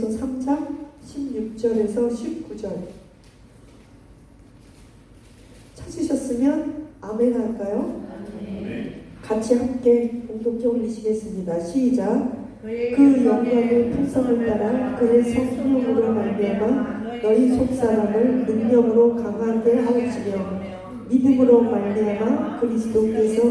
3장 16절에서 19절 찾으셨으면 아멘 할까요? 같이 함께 공동께 올리시겠습니다. 시작. 그 영광의 풍성을 따라 그의 성령으로 말미암아 너희 속사람을 능력으로 강하게 하시며 믿음으로 말미암아 그리스도께서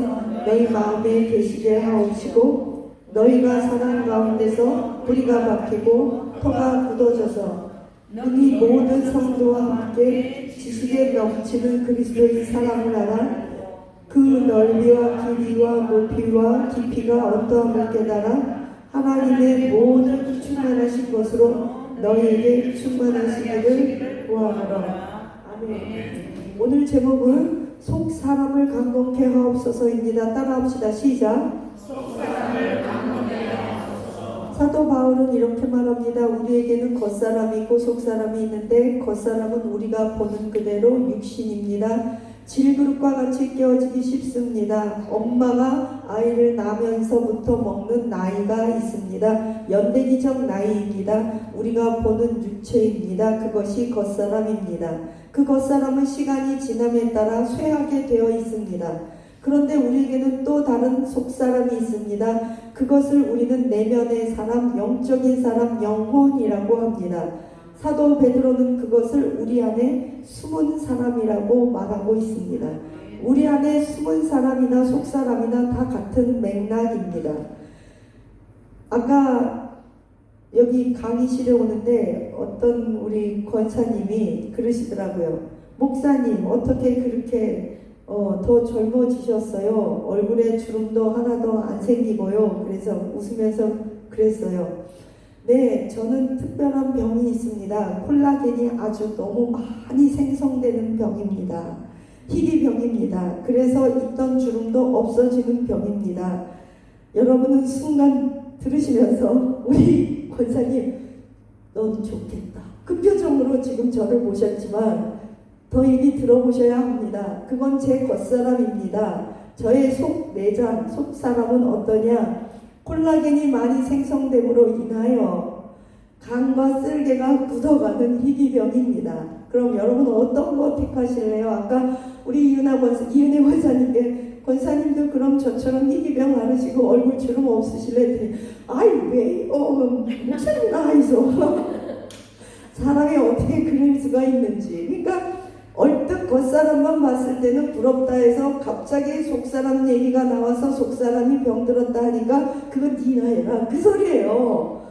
너희 마음에 계시게 하옵시고 너희가 사랑 가운데서 뿌리가 박히고 터가 굳어져서 능히 모든 성도와 함께 지식에 넘치는 그리스도의 사랑을 알아 그 넓이와 길이와 높이와 깊이가 어떠함을 깨달아 하나님의 모든 충만하신 것으로 너희에게 충만하시기를 구하노라. 아멘. 오늘 제목은 속 사람을 강건케 하옵소서입니다. 따라합시다. 시작. 사도 바울은 이렇게 말합니다. 우리에게는 겉사람이 있고 속사람이 있는데 겉사람은 우리가 보는 그대로 육신입니다. 질그릇과 같이 깨어지기 쉽습니다. 엄마가 아이를 낳으면서부터 먹는 나이가 있습니다. 연대기적 나이입니다. 우리가 보는 육체입니다. 그것이 겉사람입니다. 그 겉사람은 시간이 지남에 따라 쇠하게 되어 있습니다. 그런데 우리에게는 또 다른 속사람이 있습니다. 그것을 우리는 내면의 사람, 영적인 사람, 영혼이라고 합니다. 사도 베드로는 그것을 우리 안에 숨은 사람이라고 말하고 있습니다. 우리 안에 숨은 사람이나 속사람이나 다 같은 맥락입니다. 아까 여기 강의실에 오는데 어떤 우리 권사님이 그러시더라고요. 목사님 어떻게 그렇게 더 젊어지셨어요. 얼굴에 주름도 하나도 안 생기고요. 그래서 웃으면서 그랬어요. 네, 저는 특별한 병이 있습니다. 콜라겐이 아주 너무 많이 생성되는 병입니다. 희귀병입니다. 그래서 있던 주름도 없어지는 병입니다. 여러분은 순간 들으시면서 우리 권사님 넌 좋겠다. 그 표정으로 지금 저를 보셨지만 더 얘기 들어보셔야 합니다. 그건 제 겉사람입니다. 저의 속 내장, 속사람은 어떠냐? 콜라겐이 많이 생성됨으로 인하여 간과 쓸개가 굳어가는 희귀병입니다. 그럼 여러분 어떤 거 택하실래요? 아까 우리 이은혜 권사님께 권사님도 그럼 저처럼 희귀병 앓으시고 얼굴 주름 없으실래? 아이 왜? 목사님 나이소. 사람이 어떻게 그럴 수가 있는지. 그러니까 얼뜻 겉사람만 봤을 때는 부럽다 해서 갑자기 속사람 얘기가 나와서 속사람이 병들었다 하니까 그건 니나 해라 그 소리예요.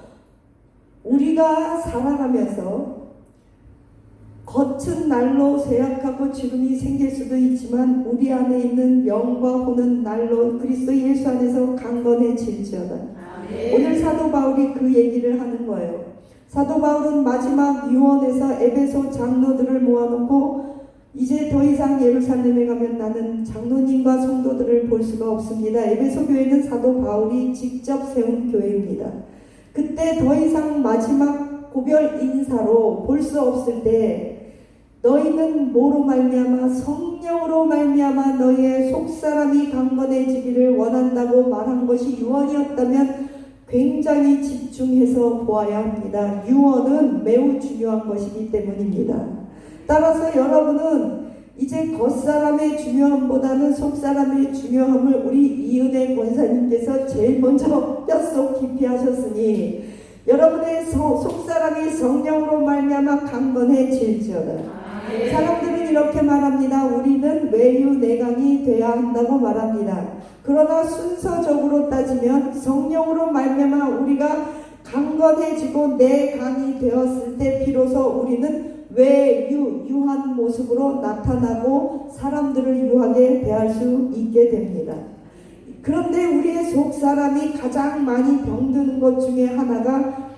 우리가 살아가면서 겉은 날로 쇠약하고 주름이 생길 수도 있지만 우리 안에 있는 영과 혼은 날로 그리스도 예수 안에서 강건해질지어다. 오늘 사도 바울이 그 얘기를 하는 거예요. 사도 바울은 마지막 유언에서 에베소 장로들을 모아놓고 이제 더 이상 예루살렘에 가면 나는 장로님과 성도들을 볼 수가 없습니다. 에베소 교회는 사도 바울이 직접 세운 교회입니다. 그때 더 이상 마지막 고별 인사로 볼 수 없을 때 너희는 뭐로 말미암아 성령으로 말미암아 너희의 속사람이 강건해지기를 원한다고 말한 것이 유언이었다면 굉장히 집중해서 보아야 합니다. 유언은 매우 중요한 것이기 때문입니다. 따라서 여러분은 이제 겉사람의 중요함보다는 속사람의 중요함을 우리 이은혜 권사님께서 제일 먼저 뼛속 깊이 하셨으니 여러분의 속사람이 성령으로 말미암아 강건해질지어다. 사람들은 이렇게 말합니다. 우리는 외유내강이 돼야 한다고 말합니다. 그러나 순서적으로 따지면 성령으로 말미암아 우리가 강건해지고 내강이 되었을 때 비로소 우리는 유한 모습으로 나타나고 사람들을 유하게 대할 수 있게 됩니다. 그런데 우리의 속사람이 가장 많이 병드는 것 중에 하나가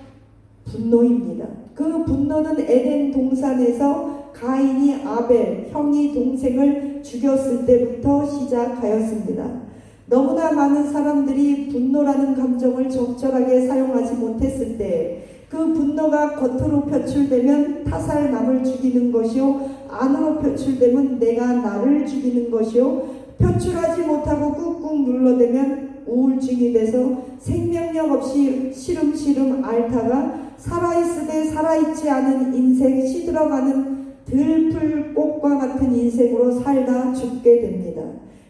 분노입니다. 그 분노는 에덴 동산에서 가인이 아벨, 형이 동생을 죽였을 때부터 시작하였습니다. 너무나 많은 사람들이 분노라는 감정을 적절하게 사용하지 못했을 때 그 분노가 겉으로 표출되면 타살 남을 죽이는 것이요 안으로 표출되면 내가 나를 죽이는 것이요 표출하지 못하고 꾹꾹 눌러대면 우울증이 돼서 생명력 없이 시름시름 앓다가 살아있으되 살아있지 않은 인생, 시들어가는 들풀꽃과 같은 인생으로 살다 죽게 됩니다.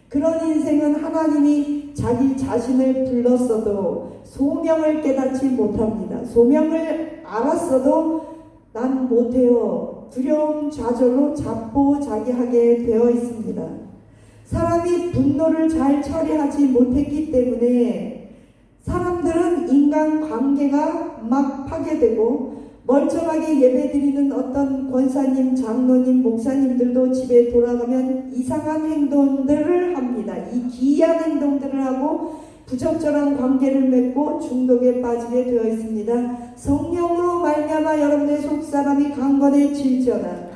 그런 인생은 하나님이 자기 자신을 불렀어도 소명을 깨닫지 못합니다. 소명을 알았어도 난 못해요. 두려움 좌절로 자포자기하게 되어 있습니다. 사람이 분노를 잘 처리하지 못했기 때문에 사람들은 인간관계가 막 파괴되고 멀쩡하게 예배드리는 어떤 권사님, 장로님, 목사님들도 집에 돌아가면 이상한 행동들을 합니다. 이 기이한 행동들을 하고 부적절한 관계를 맺고 중독에 빠지게 되어 있습니다. 성령으로 말미암아 여러분의 속사람이 강건해질지어다.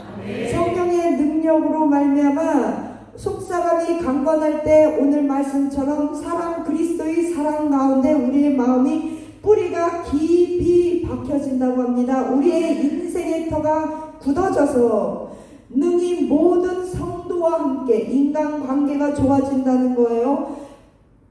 성령의 능력으로 말미암아 속사람이 강건할 때 오늘 말씀처럼 사랑, 그리스도의 사랑 가운데 우리의 마음이 뿌리가 깊이 박혀진다고 합니다. 우리의 인생의 터가 굳어져서 능히 모든 성도와 함께 인간관계가 좋아진다는 거예요.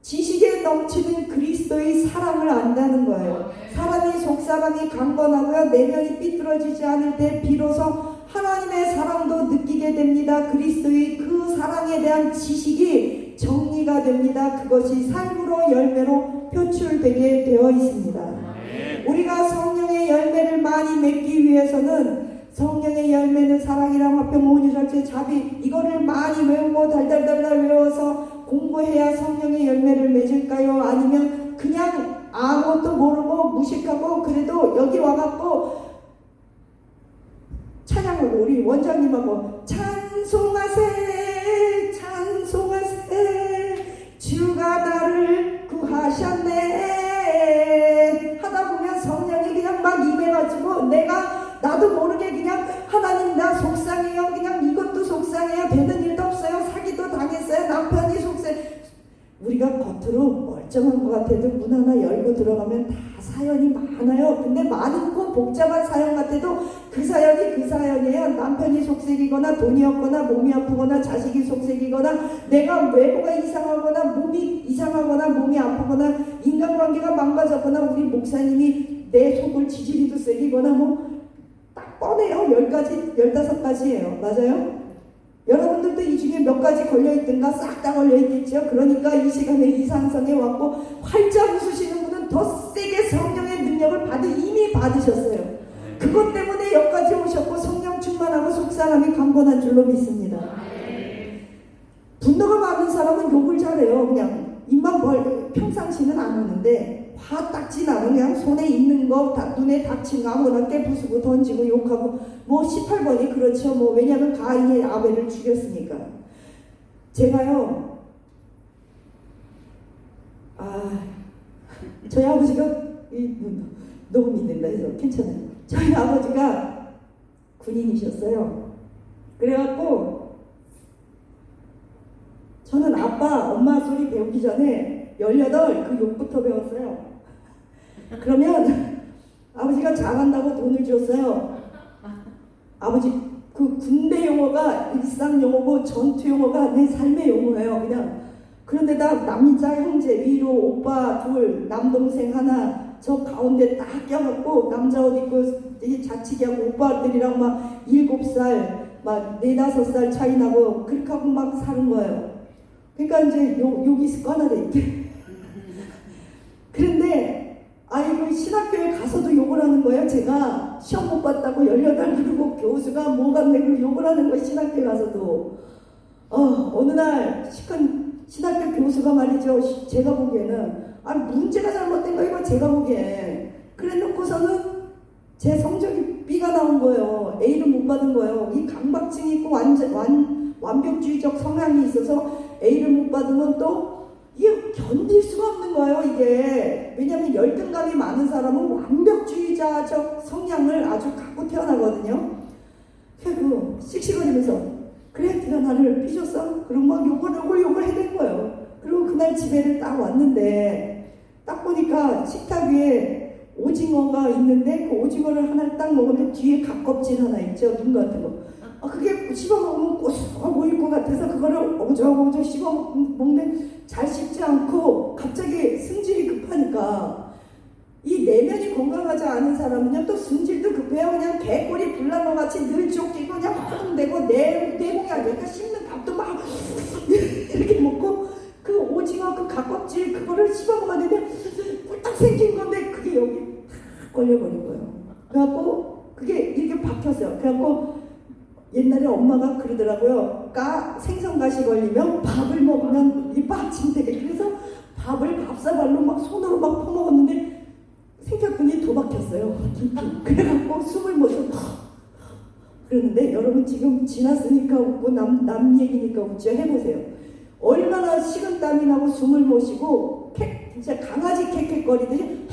지식에 넘치는 그리스도의 사랑을 안다는 거예요. 사람이 속사람이 강건하고요, 내면이 삐뚤어지지 않을 때 비로소 하나님의 사랑도 느끼게 됩니다. 그리스도의 그 사랑에 대한 지식이 정리가 됩니다. 그것이 삶으로 열매로 표출되게 되어 있습니다. 우리가 성령의 열매를 많이 맺기 위해서는 성령의 열매는 사랑이랑 화평 온유 절제 자비 이거를 많이 외우고 달달달달 외워서 공부해야 성령의 열매를 맺을까요? 아니면 그냥 아무것도 모르고 무식하고 그래도 여기 와갖고 찬양하고 우리 원장님하고 찬송하세 찬송하세 주가 나를 구하셨네 하다 보면 성령이 그냥 막 임해가지고 나도 모르게 그냥 하나님 나 속상해요 그냥 이것도 속상해요 되는 일도 없어요 사기도 당했어요 남편이 속상해 우리가 겉으로 멀쩡한 것 같아도 문 하나 열고 들어가면 다 사연이 많아요. 근데 많고 복잡한 사연 같아도 그 사연이 그 사연이에요. 남편이 속색이거나 돈이 없거나 몸이 아프거나 자식이 속색이거나 내가 외모가 이상하거나 몸이 이상하거나 몸이 아프거나 인간관계가 망가졌거나 우리 목사님이 내 속을 지지리도 세기거나 뭐 딱 뻔해요. 10가지, 15가지예요. 맞아요? 여러분들도 이 중에 몇 가지 걸려있든가 싹 다 걸려있겠죠. 그러니까 이 시간에 이산성에 왔고 활짝 웃으시는 분은 더 세게 성령의 능력을 이미 받으셨어요. 그것 때문에 여기까지 오셨고 성령 충만하고 속사람이 강건한 줄로 믿습니다. 분노가 많은 사람은 욕을 잘해요. 그냥 입만 평상시는 안 하는데 화 딱 지나면 그냥 손에 있는 거 눈에 닥친 거 아무거나 깨부수고 던지고 욕하고 뭐 18번이 그렇죠. 뭐 왜냐하면 가인이 아벨을 죽였으니까. 제가요 저희 아버지가 너무 믿는다 해서 괜찮아요. 저희 아버지가 군인이셨어요. 그래갖고 저는 아빠 엄마 소리 배우기 전에 18 그 욕부터 배웠어요. 그러면 아버지가 잘한다고 돈을 줬어요. 아버지 그 군대 용어가 일상 용어고 전투 용어가 내 삶의 용어예요. 그냥 그런데다 남자 형제 위로 오빠 둘 남동생 하나 저 가운데 딱 껴갖고 남자 옷 입고 자치기하고 오빠들이랑 막 7살 막 4, 5살 차이 나고 그렇게 하고 막 사는 거예요. 그러니까 이제 욕이 습관화돼 있게. 그런데 아이고 신학교에 가서도 욕을 하는 거예요. 제가 시험 못 봤다고 18 그러고 교수가 뭐 같네 그러고 욕을 하는 거예요. 신학교에 가서도. 어느 날 시큰 신학교 교수가 말이죠. 제가 보기에는 문제가 잘못된 거 이거 제가 보기에 그래 놓고서는 제 성적이 B가 나온 거예요. A를 못 받은 거예요. 이 강박증이 있고 완벽주의적 성향이 있어서 A를 못 받으면 또 이게 견딜 수가 없는 거예요. 이게 왜냐하면 열등감이 많은 사람은 완벽주의자적 성향을 아주 갖고 태어나거든요. 그리고 씩씩거리면서 그래 네가 나를 삐졌어? 그럼 막 욕을 해댄 거예요. 그리고 그날 집에를 딱 왔는데 딱 보니까 식탁 위에 오징어가 있는데 그 오징어를 하나를 딱 먹으면 뒤에 갓껍질 하나 있죠. 눈 같은 거. 그게 씹어먹으면 고소해 보일 것 같아서 그거를 어저저저 씹어먹는데 잘 씹지 않고 갑자기 승질이 급하니까 이 내면이 건강하지 않은 사람은요, 또 승질도 급해요. 그냥 개꼬리 불나무 같이 늘 쫓기고 그냥 허둥대고 내공이 안 되니까 씹는 밥도 막 이렇게 먹고 그 오징어 그 갓껍질 그거를 씹어 먹었는데 꿀딱 생긴 건데 그게 여기 탁 걸려버린 거예요. 그래갖고 그게 이렇게 박혔어요. 그래갖고 옛날에 엄마가 그러더라고요. 생선가시 걸리면 밥을 먹으면 이 빠진대. 그래서 밥을 밥사발로 막 손으로 막 퍼먹었는데 생각보니 더 박혔어요. 그래갖고 숨을 못 쉬어. 그러는데 여러분 지금 지났으니까 웃고 남 얘기니까 웃죠. 해보세요. 얼마나 식은땀이 나고 숨을 못 쉬고 진짜 강아지 캑캑거리듯이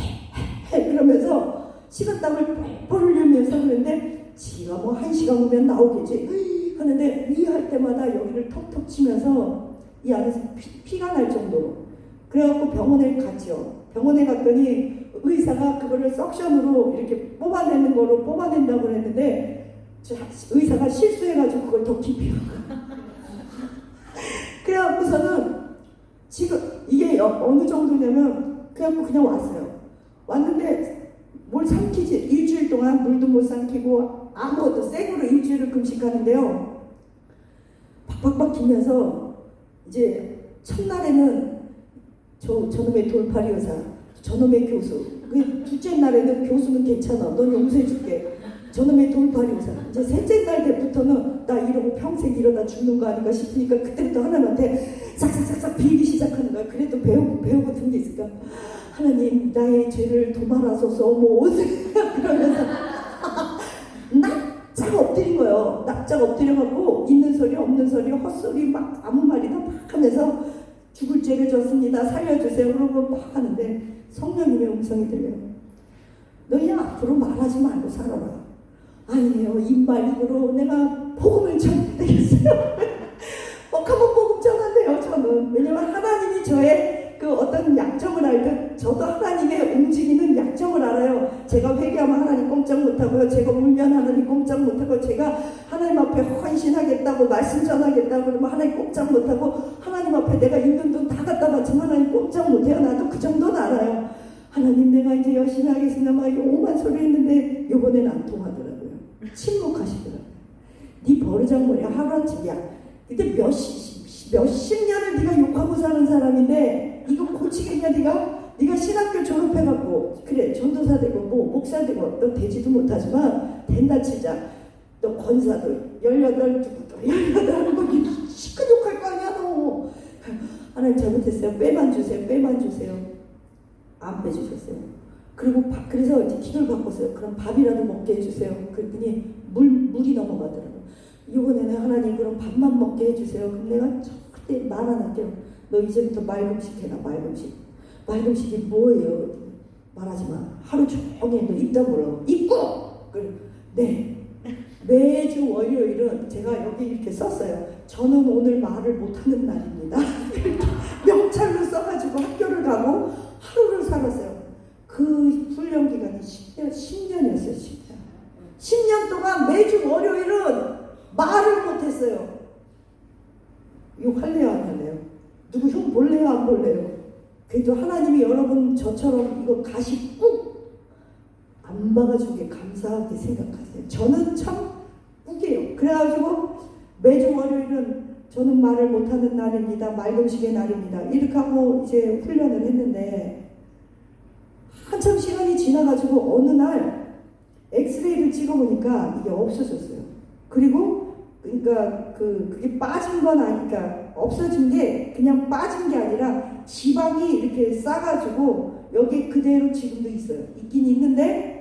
그러면서 식은땀을 뻘뻘 흘리면서 그랬는데 지가 뭐 1시간 후면 나오겠지 하는데 이 할 때마다 여기를 톡톡 치면서 이 안에서 피가 날 정도로 그래갖고 병원에 갔죠. 병원에 갔더니 의사가 그거를 석션으로 이렇게 뽑아내는 거로 뽑아낸다고 그랬는데 의사가 실수해가지고 그걸 더 깊이 그래갖고서는 지금 이게 어느 정도냐면 그래갖고 그냥 왔어요. 왔는데 뭘 삼키지 일주일 동안 물도 못 삼키고 아무것도 생으로 일주일을 금식하는데요. 박박박 기면서 이제 첫날에는 저놈의 돌팔이 의사, 저놈의 교수. 그 둘째 날에는 교수는 괜찮아. 넌 용서해줄게. 저놈의 돌팔이 의사. 이제 셋째 날 때부터는 나 이러고 평생 이러다 죽는 거 아닌가 싶으니까 그때부터 하나님한테 싹싹싹싹 빌기 시작하는 거야. 그래도 배우고 든 게 있을까? 하나님 나의 죄를 도말하소서 뭐 그러면서 납작 엎드린 거예요. 납작 엎드려갖고 있는 소리 없는 소리 헛소리 막 아무 말이나 막 하면서 죽을 죄를 졌습니다. 살려주세요. 그러고 막 하는데 성령님의 음성이 들려요. 너희 앞으로 말하지 말고 살아라. 아니에요. 입말 힘으로 내가 복음을 전해야 되겠어요. 가면 복음 전한대요. 저는. 왜냐면 하나님이 저의 그 어떤 약점을 알듯 저도 하나님의 움직이는 약점을 알아요. 제가 회개하면 하나님 꼼짝 못하고요. 제가 울면 하나님 꼼짝 못하고 제가 하나님 앞에 헌신하겠다고 말씀 전하겠다고 그러면 하나님 꼼짝 못하고 하나님 앞에 내가 있는 돈 다 갖다 바치면 하나님 꼼짝 못해요. 나도 그 정도는 알아요. 하나님 내가 이제 열심히 하겠습니다. 막 오만 소리 했는데 요번에는 안 통하더라고요. 침묵하시더라고요. 네 버르장머리야 하루아침이야. 근데 몇십 년을 네가 욕하고 사는 사람인데 이거 고치겠냐 네가 신학교 졸업해갖고 그래 전도사 되고 뭐 목사 되고 너 되지도 못하지만 된다 치자. 너 권사도 18 뭐 시큰 욕할 거 아니야 너. 하나님 잘못했어요. 빼만 주세요. 안 빼주셨어요. 그리고 그래서 이제 기도를 바꿨어요. 그럼 밥이라도 먹게 해주세요. 그랬더니 물이 넘어가더라고요. 이번에는 하나님 그럼 밥만 먹게 해주세요. 그럼 내가 그때 말 안 할게요. 너 이제부터 맑음식 해라. 맑음식이 뭐예요? 말하지 마. 하루 종일 너 입 다물어. 입고! 네. 매주 월요일은 제가 여기 이렇게 썼어요. 저는 오늘 말을 못하는 날입니다. 명찰로 써가지고 학교를 가고 하루를 살았어요. 그 훈련 기간이 10년이었어요. 10년 동안 매주 월요일은 말을 못했어요. 이거 할래요 안 할래요? 누구 형 볼래요 안 볼래요? 그래도 하나님이 여러분 저처럼 이거 가시 꾹 안 박아주게 감사하게 생각하세요. 저는 참 꾹이에요. 그래가지고 매주 월요일은 저는 말을 못하는 날입니다. 맑음식의 날입니다. 이렇게 하고 이제 훈련을 했는데 한참 시간이 지나가지고 어느 날 엑스레이를 찍어보니까 이게 없어졌어요. 그리고 그러니까 그게 빠진 건 아니까 없어진 게 그냥 빠진 게 아니라 지방이 이렇게 싸가지고 여기 그대로 지금도 있어요. 있긴 있는데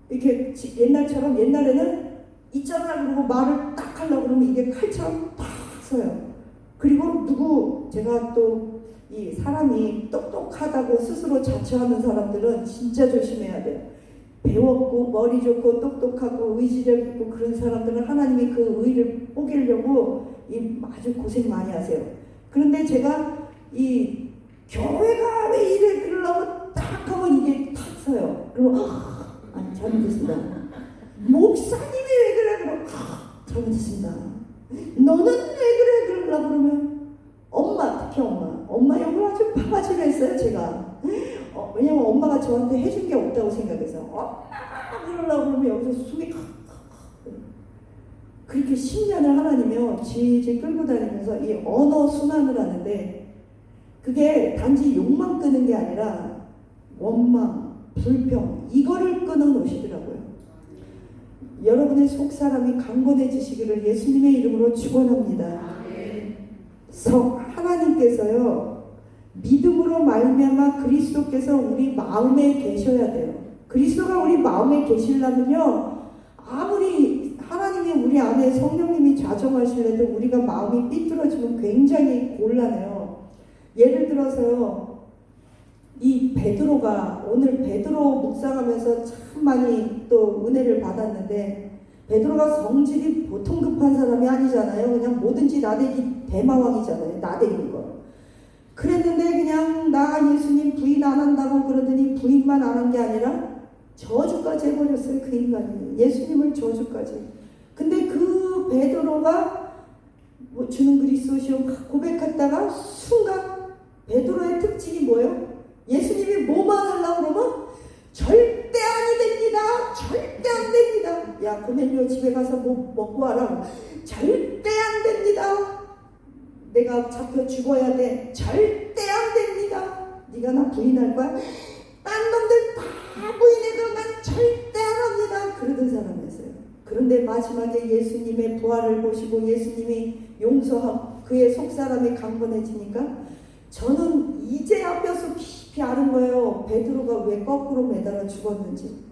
이렇게 옛날처럼 옛날에는 있잖아 그러고 말을 딱 하려고 그러면 이게 칼처럼 딱 서요. 그리고 제가 또 이 사람이 똑똑하다고 스스로 자처하는 사람들은 진짜 조심해야 돼요. 배웠고 머리 좋고 똑똑하고 의지력 있고 그런 사람들은 하나님이 그 의를 뽀개려고 아주 고생 많이 하세요. 그런데 제가 이 교회가 왜 이래 그러려고 딱 하면 이게 탁 서요. 그러면 아니 잘못했습니다. 목사님이 왜 그래 그러면 잘못했습니다. 너는 왜 그래 그러려고 그러면 엄마 특히 엄마 욕을 아주 바가지로 했어요. 제가 왜냐면 엄마가 저한테 해준 게 없다고 생각해서 그러려고 그러면 여기서 숨이 그렇게 10년을 하나님이요 질질 끌고 다니면서 이 언어 순환을 하는데 그게 단지 욕만 끄는 게 아니라 원망, 불평 이거를 끊어놓으시더라고요. 여러분의 속사람이 강건해지시기를 예수님의 이름으로 축원합니다. 하나님께서요 믿음으로 말미암아 그리스도께서 우리 마음에 계셔야 돼요. 그리스도가 우리 마음에 계시려면요 아무리 하나님이 우리 안에 성령님이 좌정하시려도 우리가 마음이 삐뚤어지면 굉장히 곤란해요. 예를 들어서요 이 베드로가 오늘 베드로 묵상하면서 참 많이 또 은혜를 받았는데 베드로가 성질이 보통 급한 사람이 아니잖아요. 그냥 뭐든지 나대기 대마왕이잖아요. 나대는 거. 그랬는데 그냥 나 예수님 부인 안 한다고 그러더니 부인만 안 한 게 아니라 저주까지 해버렸어요. 그 인간이. 예수님을 저주까지. 근데 그 베드로가 뭐 주는 그리스도시오 고백했다가 순간 베드로의 특징이 뭐예요? 예수님이 뭐만 하려고 그러면 절대 아니 됩니다. 절대 안 됩니다. 야 고넬료 집에 가서 뭐 먹고 와라. 절대 안 됩니다. 내가 잡혀 죽어야 돼. 절대 안 됩니다. 네가 나 부인할 거야? 딴 놈들 다 부인해도 난 절대 안 합니다. 그러던 사람이었어요. 그런데 마지막에 예수님의 부활을 보시고 예수님이 용서하고 그의 속사람이 강건해지니까 저는 이제야 뼈속 깊이 아는 거예요. 베드로가 왜 거꾸로 매달아 죽었는지.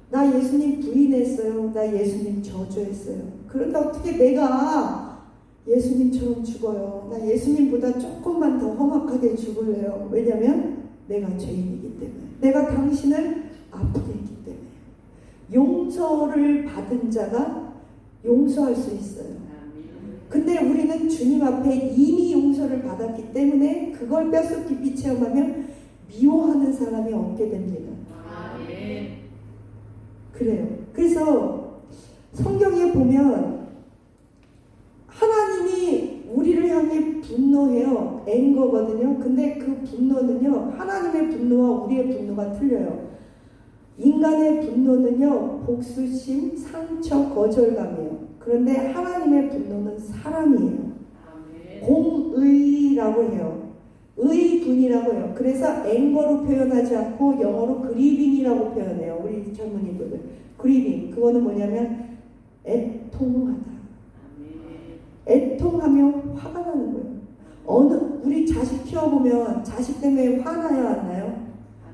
나 예수님 부인했어요. 나 예수님 저주했어요. 그런데 어떻게 내가 예수님처럼 죽어요. 나 예수님보다 조금만 더 험악하게 죽을래요. 왜냐면 내가 죄인이기 때문에. 내가 당신을 아프게 했기 때문에. 용서를 받은 자가 용서할 수 있어요. 근데 우리는 주님 앞에 이미 용서를 받았기 때문에 그걸 뼛속 깊이 체험하면 미워하는 사람이 없게 됩니다. 그래요. 그래서 성경에 보면 하나님이 우리를 향해 분노해요. 앵거거든요. 근데 그 분노는요 하나님의 분노와 우리의 분노가 틀려요. 인간의 분노는요 복수심, 상처, 거절감이에요. 그런데 하나님의 분노는 사랑이에요. 공의라고 해요. 의분이라고 해요. 그래서 앵거로 표현하지 않고 영어로 그리빙이라고 표현해요. 우리 젊은이들 그리빙 그거는 뭐냐면 애통하다. 애통하며 화가 나는 거예요. 우리 자식 키워보면 자식 때문에 화나요 안 나요?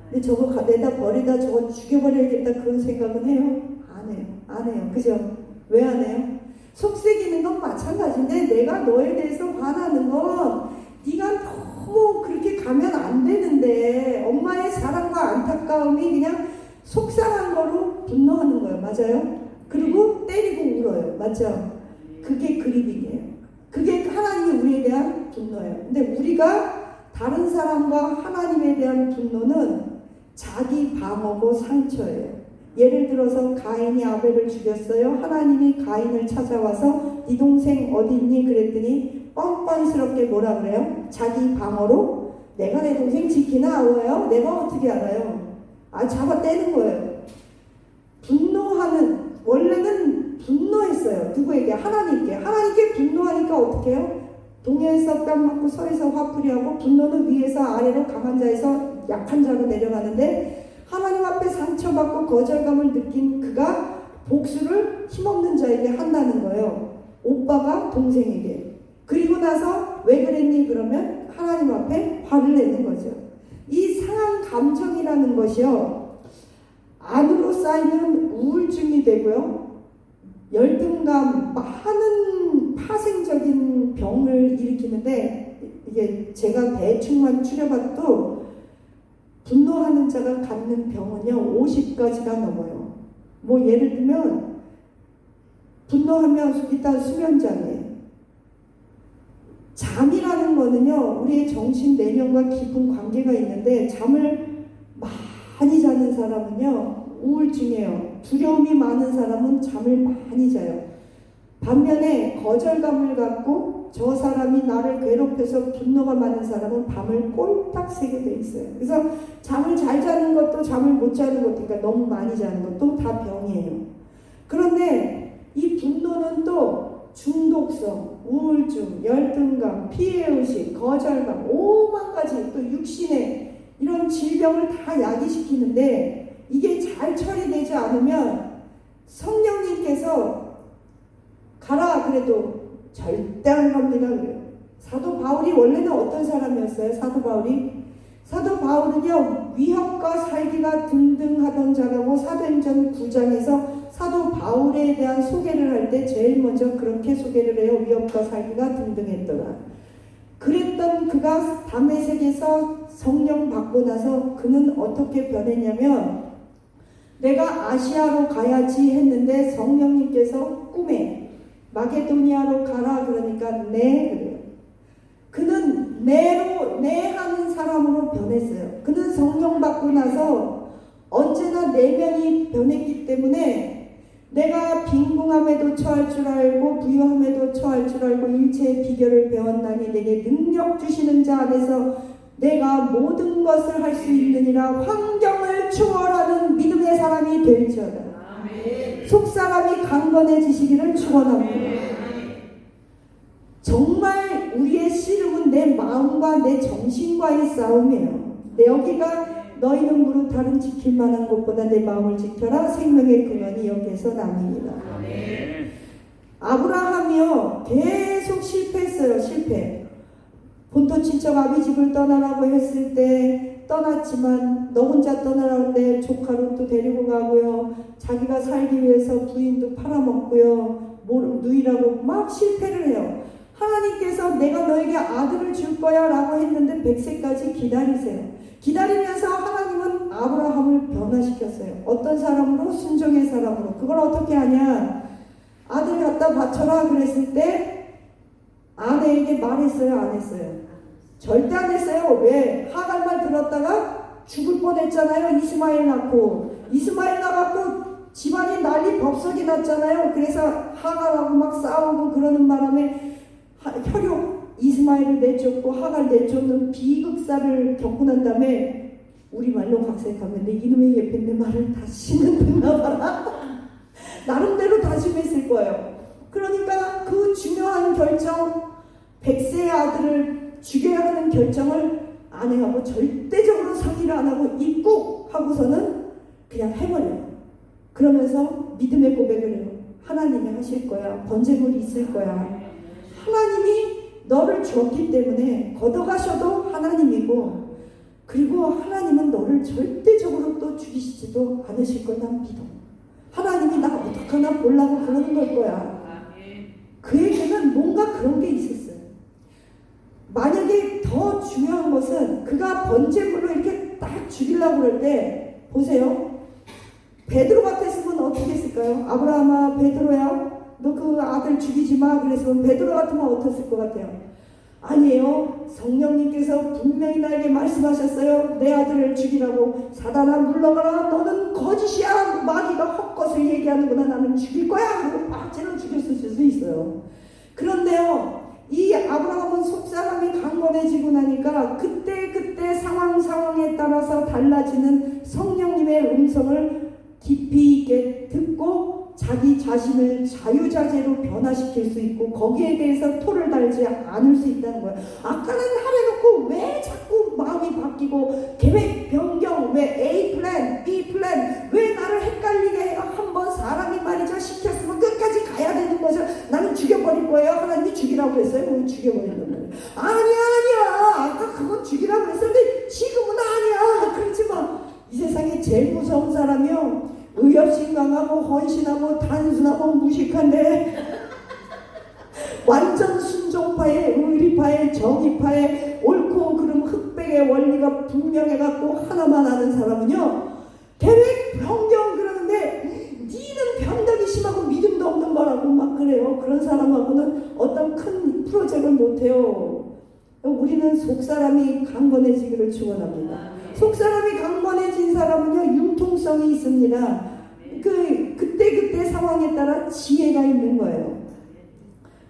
근데 저거 내다 버리다 저거 죽여버려야겠다 그런 생각은 해요? 안 해요. 안 해요. 그죠? 왜 안 해요? 속삭이는 건 마찬가지인데 내가 너에 대해서 화나는 건 네가 너무 그렇게 가면 안 되는데 엄마의 사랑과 안타까움이 그냥 속상한 거로 분노하는 거예요. 맞아요? 그리고 때리고 울어요. 맞죠? 그게 그리빙이에요. 그게 하나님이 우리에 대한 분노예요. 근데 우리가 다른 사람과 하나님에 대한 분노는 자기 방어고 상처예요. 예를 들어서 가인이 아벨을 죽였어요. 하나님이 가인을 찾아와서 네 동생 어디 있니? 그랬더니 뻔뻔스럽게 뭐라 그래요? 자기 방어로 내가 내 동생 지키나 알아요? 내가 어떻게 알아요? 잡아 떼는 거예요. 분노하는 원래는 분노했어요. 누구에게? 하나님께. 하나님께 분노하니까 어떻게 해요? 동에서 뺨 맞고 서에서 화풀이하고 분노는 위에서 아래로 강한 자에서 약한 자로 내려가는데 하나님 앞에 상처받고 거절감을 느낀 그가 복수를 힘없는 자에게 한다는 거예요. 오빠가 동생에게. 그리고 나서 왜 그랬니? 그러면 하나님 앞에 화를 내는 거죠. 이 상한 감정이라는 것이요. 안으로 쌓이면 우울증이 되고요. 열등감, 많은 파생적인 병을 일으키는데 이게 제가 대충만 추려봐도 분노하는 자가 갖는 병은요 50가지가 넘어요. 뭐 예를 들면 분노하면 일단 수면장애. 잠이라는 거는요 우리의 정신 내면과 깊은 관계가 있는데 잠을 많이 자는 사람은요 우울증이에요. 두려움이 많은 사람은 잠을 많이 자요. 반면에 거절감을 갖고 저 사람이 나를 괴롭혀서 분노가 많은 사람은 밤을 꼴딱 새게 돼 있어요. 그래서 잠을 잘 자는 것도 잠을 못 자는 것도, 그러니까 너무 많이 자는 것도 다 병이에요. 그런데 이 분노는 또 중독성, 우울증, 열등감, 피해의식, 거절감, 오만 가지 또 육신의 이런 질병을 다 야기시키는데, 이게 잘 처리되지 않으면 성령님께서 가라 그래도 절대 안 갑니다. 그래요. 사도 바울이 원래는 어떤 사람이었어요? 사도 바울은요, 위협과 살기가 등등하던 자라고 사도행전 9장에서 사도 바울에 대한 소개를 할 때 제일 먼저 그렇게 소개를 해요. 위협과 살기가 등등했더라. 그랬던 그가 다메섹에서 성령 받고 나서 그는 어떻게 변했냐면, 내가 아시아로 가야지 했는데 성령님께서 꿈에 마게도니아로 가라 그러니까 네 그래요. 그는 네 하는 사람으로 변했어요. 그는 성령 받고 나서 언제나 내면이 변했기 때문에 내가 빈궁함에도 처할 줄 알고 부유함에도 처할 줄 알고 일체의 비결을 배웠나니 내게 능력 주시는 자 안에서 내가 모든 것을 할 수 있느니라. 환경을 초월하는 믿음의 사람이 될지어다. 속사람이 강건해지시기를 축원합니다. 정말 우리의 씨름은 내 마음과 내 정신과의 싸움이에요. 여기가 너희는 무릇 다른 지킬 만한 것보다 내 마음을 지켜라. 생명의 근원이 여기에서 남입니다. 아브라함이요 계속 실패했어요. 실패. 본토 친척 아비 집을 떠나라고 했을 때 떠났지만, 너 혼자 떠나라는데 조카 롯도 데리고 가고요, 자기가 살기 위해서 부인도 팔아먹고요, 누이라고 막 실패를 해요. 하나님께서 내가 너에게 아들을 줄 거야 라고 했는데 100세까지 기다리세요. 기다리면서 하나님은 아브라함을 변화시켰어요. 어떤 사람으로? 순종의 사람으로. 그걸 어떻게 하냐, 아들 갖다 바쳐라 그랬을 때 아내에게 말했어요? 안 했어요? 절대 안 했어요. 왜? 하갈 말 들었다가 죽을 뻔했잖아요. 이스마엘 낳고. 이스마엘 낳았고 집안이 난리 법석이 났잖아요. 그래서 하갈하고 막 싸우고 그러는 바람에 혈육 이스마엘을 내쫓고 하갈 내쫓는 비극사를 겪고 난 다음에, 우리말로 각색하면 내 이놈의 예쁜 내 말을 다시는 듣나 봐라. 나름대로 다짐했을 거예요. 그러니까 그 중요한 결정, 100세의 아들을 죽여야 하는 결정을 아내하고 절대적으로 상의를 안 하고 입국 하고서는 그냥 해버려요. 그러면서 믿음의 고백을 해요. 하나님이 하실 거야. 번제물이 있을 거야. 하나님이 너를 주었기 때문에 걷어가셔도 하나님이고, 그리고 하나님은 너를 절대적으로 또 죽이시지도 않으실 거야. 난 믿어. 하나님이 나 어떡하나 보려고 그러는 걸 거야. 그에게는 뭔가 그런 게 있었어요. 만약에 더 중요한 것은 그가 번제물로 이렇게 딱 죽이려고 그럴 때, 보세요. 베드로 같았으면 어떻게 했을까요? 아브라함아, 베드로야, 너 그 아들 죽이지 마. 그랬으면 베드로 같으면 어땠을 것 같아요? 아니에요. 성령님께서 분명히 나에게 말씀하셨어요. 내 아들을 죽이라고. 사단아 물러가라. 너는 거짓이야. 마귀가 헛것을 얘기하는구나. 나는 죽일 거야. 그리고 박제로 죽였을 수도 있어요. 그런데요, 이 아브라함은 속사람이 강건해지고 나니까 그때 상황에 따라서 달라지는 성령님의 음성을 깊이 있게 듣고 자기 자신을 자유자재로 변화시킬 수 있고, 거기에 대해서 토를 달지 않을 수 있다는 거예요. 아까는 하려놓고 왜 자꾸 마음이 바뀌고 계획 변경, 왜 A 플랜, B 플랜, 왜 나를 헷갈리게 해요? 한번 사람이 말이죠 시켰으면 끝까지 가야 되는 거죠. 나는 죽여버릴 거예요. 하나님이 죽이라고 했어요. 왜 죽여버리는 거예요? 아니야. 아까 그건 죽이라고 했었는데 지금은 아니야. 그렇지만 이 세상에 제일 무서운 사람이요, 의협심 강하고 헌신하고 단순하고 무식한데 완전 순종파의, 의리파의, 정의파의, 옳고 그름 흑백의 원리가 분명해갖고 하나만 아는 사람은요, 계획 변경 그러는데 니는 변덕이 심하고 믿음도 없는 거라고 막 그래요. 그런 사람하고는 어떤 큰 프로젝트를 못해요. 우리는 속사람이 강건해지기를 축원합니다. 속사람이 강건해진 사람은요, 융통성이 있습니다. 그때 상황에 따라 지혜가 있는 거예요.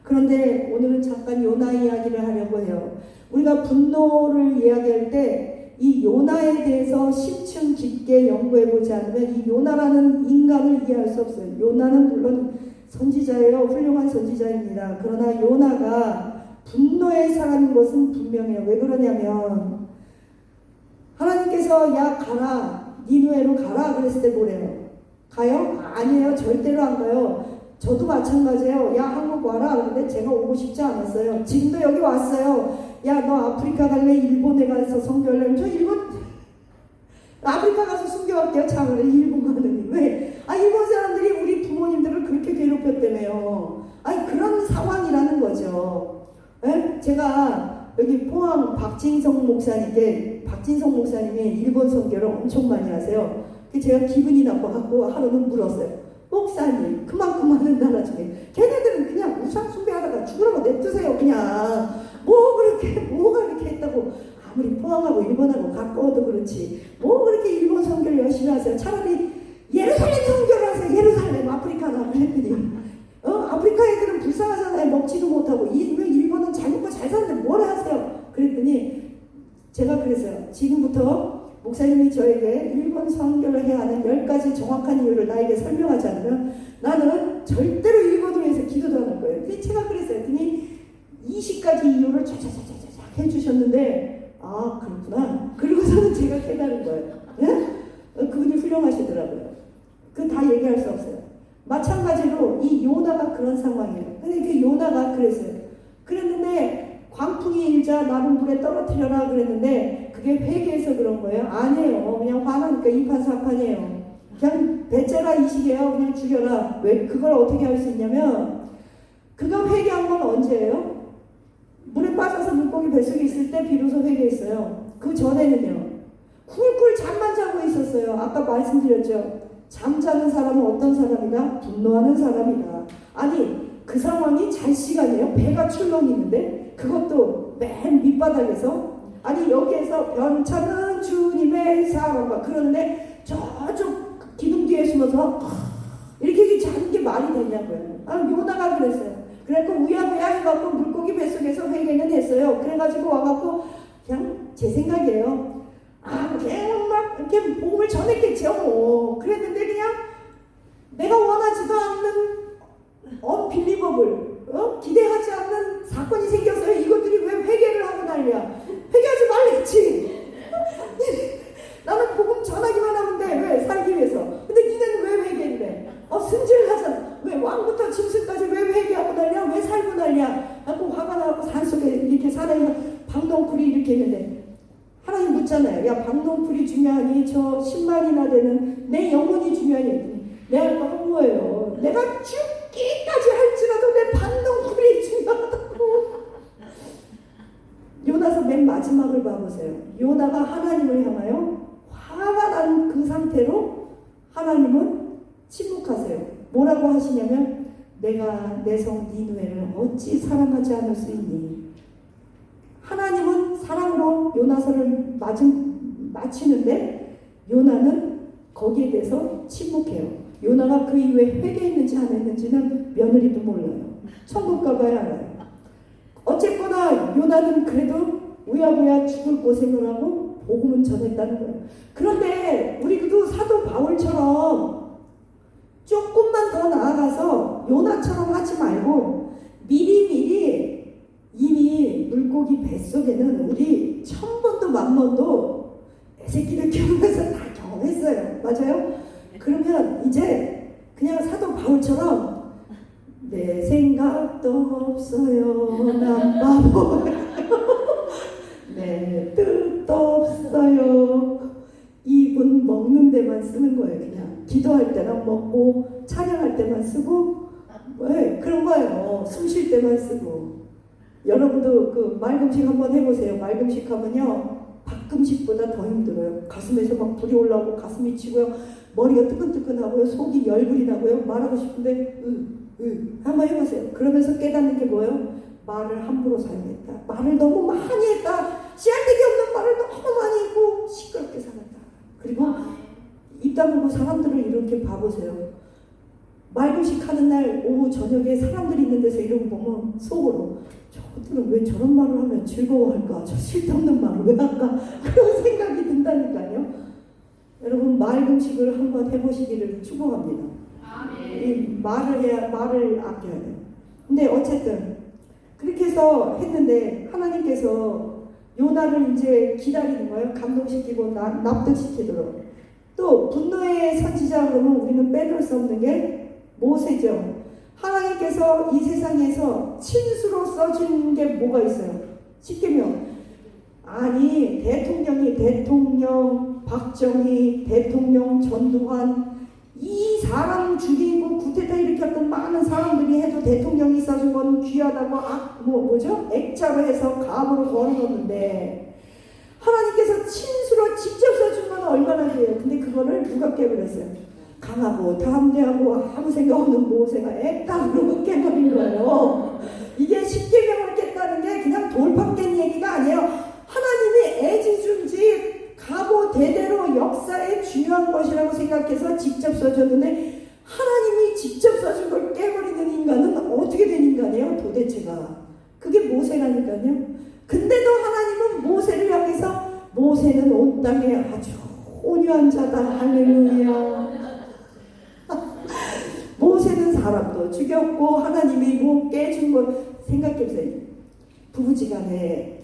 그런데 오늘은 잠깐 요나 이야기를 하려고 해요. 우리가 분노를 이야기할 때 이 요나에 대해서 심층 깊게 연구해 보지 않으면 이 요나라는 인간을 이해할 수 없어요. 요나는 물론 선지자예요. 훌륭한 선지자입니다. 그러나 요나가 분노의 사람인 것은 분명해요. 왜 그러냐면 하나님께서 야 가라, 니누에로 가라 그랬을 때 뭐래요? 가요? 아니에요. 절대로 안 가요. 저도 마찬가지예요. 야 한국 와라. 그런데 제가 오고 싶지 않았어요. 지금도 여기 왔어요. 야 너 아프리카 갈래? 일본에 가서 선교할래? 저 일본 아프리카 가서 순교할게요. 참으로 일본 가느니 왜? 일본 사람들이 우리 부모님들을 그렇게 괴롭혔다며요. 그런 상황이라는 거죠. 에? 제가 여기 포항 박진성 목사님이 일본 선교를 엄청 많이 하세요. 제가 기분이 나빠갖고 하루는 물었어요. 목사님, 그만큼 하는 나라 중에 걔네들은 그냥 우상 숭배하다가 죽으라고 냅두세요. 그냥 뭐가 그렇게 했다고. 아무리 포항하고 일본하고 가까워도 그렇지 뭐 그렇게 일본 선교를 열심히 하세요. 차라리 예루살렘 선교를 하세요. 예루살렘 아프리카나 그랬더니 아프리카 애들은 불쌍하잖아요. 먹지도 못하고 일본은 잘 먹고 잘 사는데 뭘 하세요. 그랬더니 제가 그랬어요. 지금부터 목사님이 저에게 일본 선교를 해야 하는 10가지 정확한 이유를 나에게 설명하지 않으면 나는 절대로 일본으로 해서 기도도 안 할 거예요. 근데 제가 그랬어요. 그랬더니 20가지 이유를 쫙쫙쫙쫙 해주셨는데 그렇구나. 그리고서는 제가 깨달은 거예요. 네? 그분이 훌륭하시더라고요. 그건 다 얘기할 수 없어요. 마찬가지로 이 요나가 그런 상황이에요. 근데 그 요나가 그랬어요. 그랬는데 광풍이 일자 나를 물에 떨어뜨려라 그랬는데 그게 회개해서 그런 거예요? 아니에요. 그냥 화나니까 이판사판이에요. 그냥 배째라 이식이에요. 그냥 죽여라. 왜 그걸 어떻게 할 수 있냐면 그가 회개한 건 언제예요? 물에 빠져서 물고기 뱃속에 있을 때 비로소 회개했어요. 그 전에는요. 쿨쿨 잠만 자고 있었어요. 아까 말씀드렸죠. 잠자는 사람은 어떤 사람이다? 분노하는 사람이다. 그 상황이 잘 시간이에요. 배가 출렁이 있는데 그것도 맨 밑바닥에서 여기에서 변차는 주님의 사랑과 그러는데 저쪽 기둥 뒤에 숨어서 이렇게 자는 게 말이 되냐고요. 요나가 그랬어요. 그래갖고 우야부야 해갖고 물고기 뱃속에서 회개는 했어요. 그래가지고 와갖고 그냥 제 생각이에요. 그냥 막 이렇게 복음을 전했겠죠. 그랬는데 그냥 내가 원하지도 않는 unbelievable 기대하지 않는 사건이 생겼어요. 이것들이 왜 회개를 하고 난리야. 회개하지 말랬지. 나는 복음 전하기만 하면 돼. 왜? 살기 위해서. 근데 니네는 왜 회개를 해? 승질하잖아. 왜? 왕부터 짐승까지 왜 회개하고 난리야? 왜 살고 난리야? 하고 화가 나고 산속에 이렇게 산에서 방동쿨이 이렇게 있는데 하나님 묻잖아요. 야 방동쿨이 중요하니 저 10만이나 되는 내 영혼이 중요하니 내 할 말은 뭐예요? 내가 죽기까지 할지라도 내 방동쿨이 중요하다고. 요나서 맨 마지막을 봐보세요. 요나가 하나님을 향하여 화가 난 그 상태로 하나님은 침묵하세요. 뭐라고 하시냐면 내가 내 성 니느웨를 어찌 사랑하지 않을 수 있니? 하나님은 사랑으로 요나서를 마치는데 요나는 거기에 대해서 침묵해요. 요나가 그 이후에 회개했는지 안 했는지는 며느리도 몰라요. 천국 가봐야 알아요. 어쨌거나 요나는 그래도 우야부야 죽을 고생을 하고 복음은 전했다는 거예요. 그런데 우리도 사도 바울처럼 조금만 더 나아가서 요나처럼 하지 말고 미리미리 이미 물고기 뱃속에는 우리 1000번도 10,000번도 애새끼들 키우면서 다 경험했어요. 맞아요? 그러면 이제 그냥 사도 바울처럼 내 생각도 없어요. 난 바보예요. 내 뜻도 없어요. 입은 먹는 데만 쓰는 거예요. 그냥 기도할 때랑 먹고 찬양할 때만 쓰고 왜 그런 거예요. 숨 쉴 때만 쓰고. 여러분도 그 맑음식 한번 해보세요. 맑음식 하면요 박금식보다 더 힘들어요. 가슴에서 막 불이 올라오고 가슴이 치고요. 머리가 뜨끈뜨끈하고요. 속이 열불이 나고요. 말하고 싶은데 한번 해보세요. 그러면서 깨닫는 게 뭐예요? 말을 함부로 사용했다. 말을 너무 많이 했다. 씨알데기 없는 말을 너무 많이 했고 시끄럽게 살았다. 그리고 입 다물고 사람들을 이렇게 봐보세요. 말고식 하는 날 오후 저녁에 사람들이 있는 데서 이러고 보면 속으로 저들은 왜 저런 말을 하면 즐거워할까? 저 쓸데없는 말을 왜 할까? 그런 생각이 든다니까요. 여러분 말음식을 한번 해보시기를 축복합니다. 이 말을 아껴야 돼요. 근데 어쨌든 그렇게 해서 했는데 하나님께서 요나를 이제 기다리는 거예요. 감동시키고 납득시키도록. 또 분노의 선지자 그러면 우리는 빼놓을 수 없는 게 모세죠. 하나님께서 이 세상에서 친수로 써준 게 뭐가 있어요? 십계명. 아니 대통령 박정희, 대통령 전두환 이 사람 죽이고 구태타 일으켰던 많은 사람들이 해도 대통령이 써준 건 귀하다고 액자로 해서 갑으로 걸어놓는데 하나님께서 친수로 직접 써준 건 얼마나 돼요. 근데 그거를 누가 깨버렸어요? 강하고 담대하고 아무 생각 없는 모세가 액담으로 깨버린 거예요. 이게 십계명을 깼다는 게 그냥 돌판 깬 얘기가 아니에요. 하나님이 애지중지 가고 대대로 역사에 중요한 것이라고 생각해서 직접 써줬는데 하나님이 직접 써준 걸 깨버리는 인간은 어떻게 된 인간이에요? 도대체가. 그게 모세라니까요. 근데도 하나님은 모세를 향해서 모세는 온 땅에 아주 온유한 자다. 할렐루야. 모세는 사람도 죽였고 하나님이 뭐 깨준 걸 생각해보세요. 부부지간에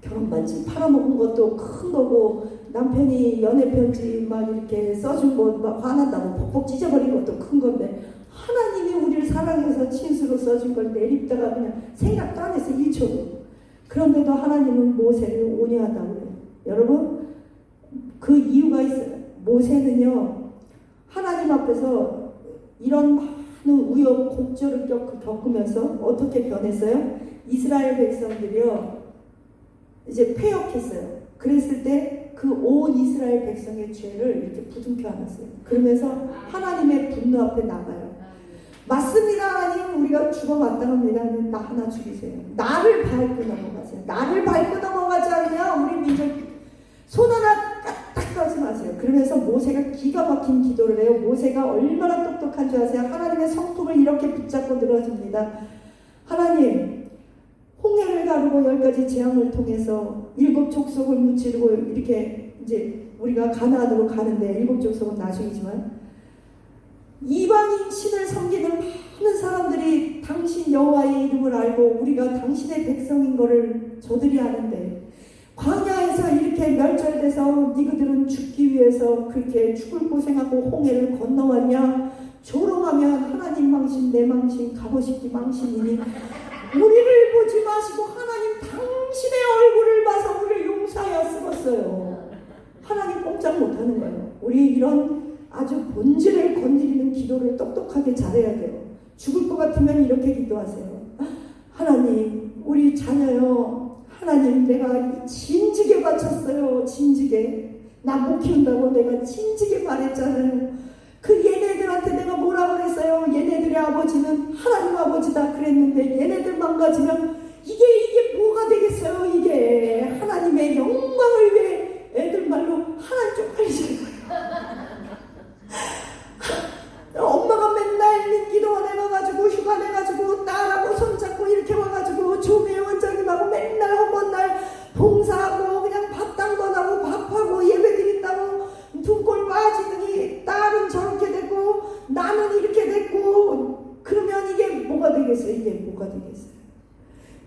결혼 반지 팔아먹은 것도 큰 거고 남편이 연애 편지 막 이렇게 써준 거 막 화난다고 벅벅 찢어버린 것도 큰 건데 하나님이 우리를 사랑해서 친수로 써준 걸 내립다가 그냥 생각도 안 했어 1초도. 그런데도 하나님은 모세를 온유하다고 그래요. 여러분 그 이유가 있어요. 모세는요 하나님 앞에서 이런 많은 우여곡절을 겪으면서 어떻게 변했어요? 이스라엘 백성들이요 이제 패역했어요. 그랬을 때 그 온 이스라엘 백성의 죄를 이렇게 부둥켜 안았어요. 그러면서 하나님의 분노 앞에 나가요. 맞습니다. 하나님 우리가 죽어 마땅합니다. 나 하나 죽이세요. 나를 밟고 넘어가세요. 나를 밟고 넘어가지 않으면 우리 민족 손 하나 까딱하지 마세요. 그러면서 모세가 기가 막힌 기도를 해요. 모세가 얼마나 똑똑한 줄 아세요? 하나님의 성품을 이렇게 붙잡고 늘어집니다. 하나님 홍해를 가르고 10가지 재앙을 통해서 7 족속을 무찌르고 이렇게 이제 우리가 가나안으로 가는데 7 족속은 나중이지만 이방인 신을 섬기는 많은 사람들이 당신 여호와의 이름을 알고 우리가 당신의 백성인 것을 저들이 아는데 광야에서 이렇게 멸절돼서 니그들은 죽기 위해서 그렇게 죽을 고생하고 홍해를 건너왔냐? 조롱하면 하나님 망신 내 망신 갑오시기 망신이니 우리를 보지 마시고 하나님 당신의 얼굴을 봐서 우리를 용서하여 쓰었어요. 하나님 꼼짝 못하는 거예요. 우리 이런 아주 본질을 건드리는 기도를 똑똑하게 잘해야 돼요. 죽을 것 같으면 이렇게 기도하세요. 하나님 우리 자녀요. 하나님 내가 진지게 바쳤어요. 진지게. 나 못 키운다고 내가 진지게 말했잖아요. 그 얘네들한테 내가 뭐라고 그랬어요? 얘네들의 아버지는 하나님 아버지다 그랬는데 얘네들 망가지면 이게 뭐가 되겠어요? 이게 하나님의 영광을 위해 애들 말로 하나님 쪽팔리시는 거예요. 엄마가 맨날 기도원 해가지고 휴가 내가지고 딸하고 손잡고 이렇게 와가지고 조미 원장님하고 맨날 헛번날 봉사하고 그냥 밥 당번하고 밥하고 예배 드린다고 등골 빠지더니 딸은 저렇게 됐고 나는 이렇게 됐고 그러면 이게 뭐가 되겠어요? 이게 뭐가 되겠어요?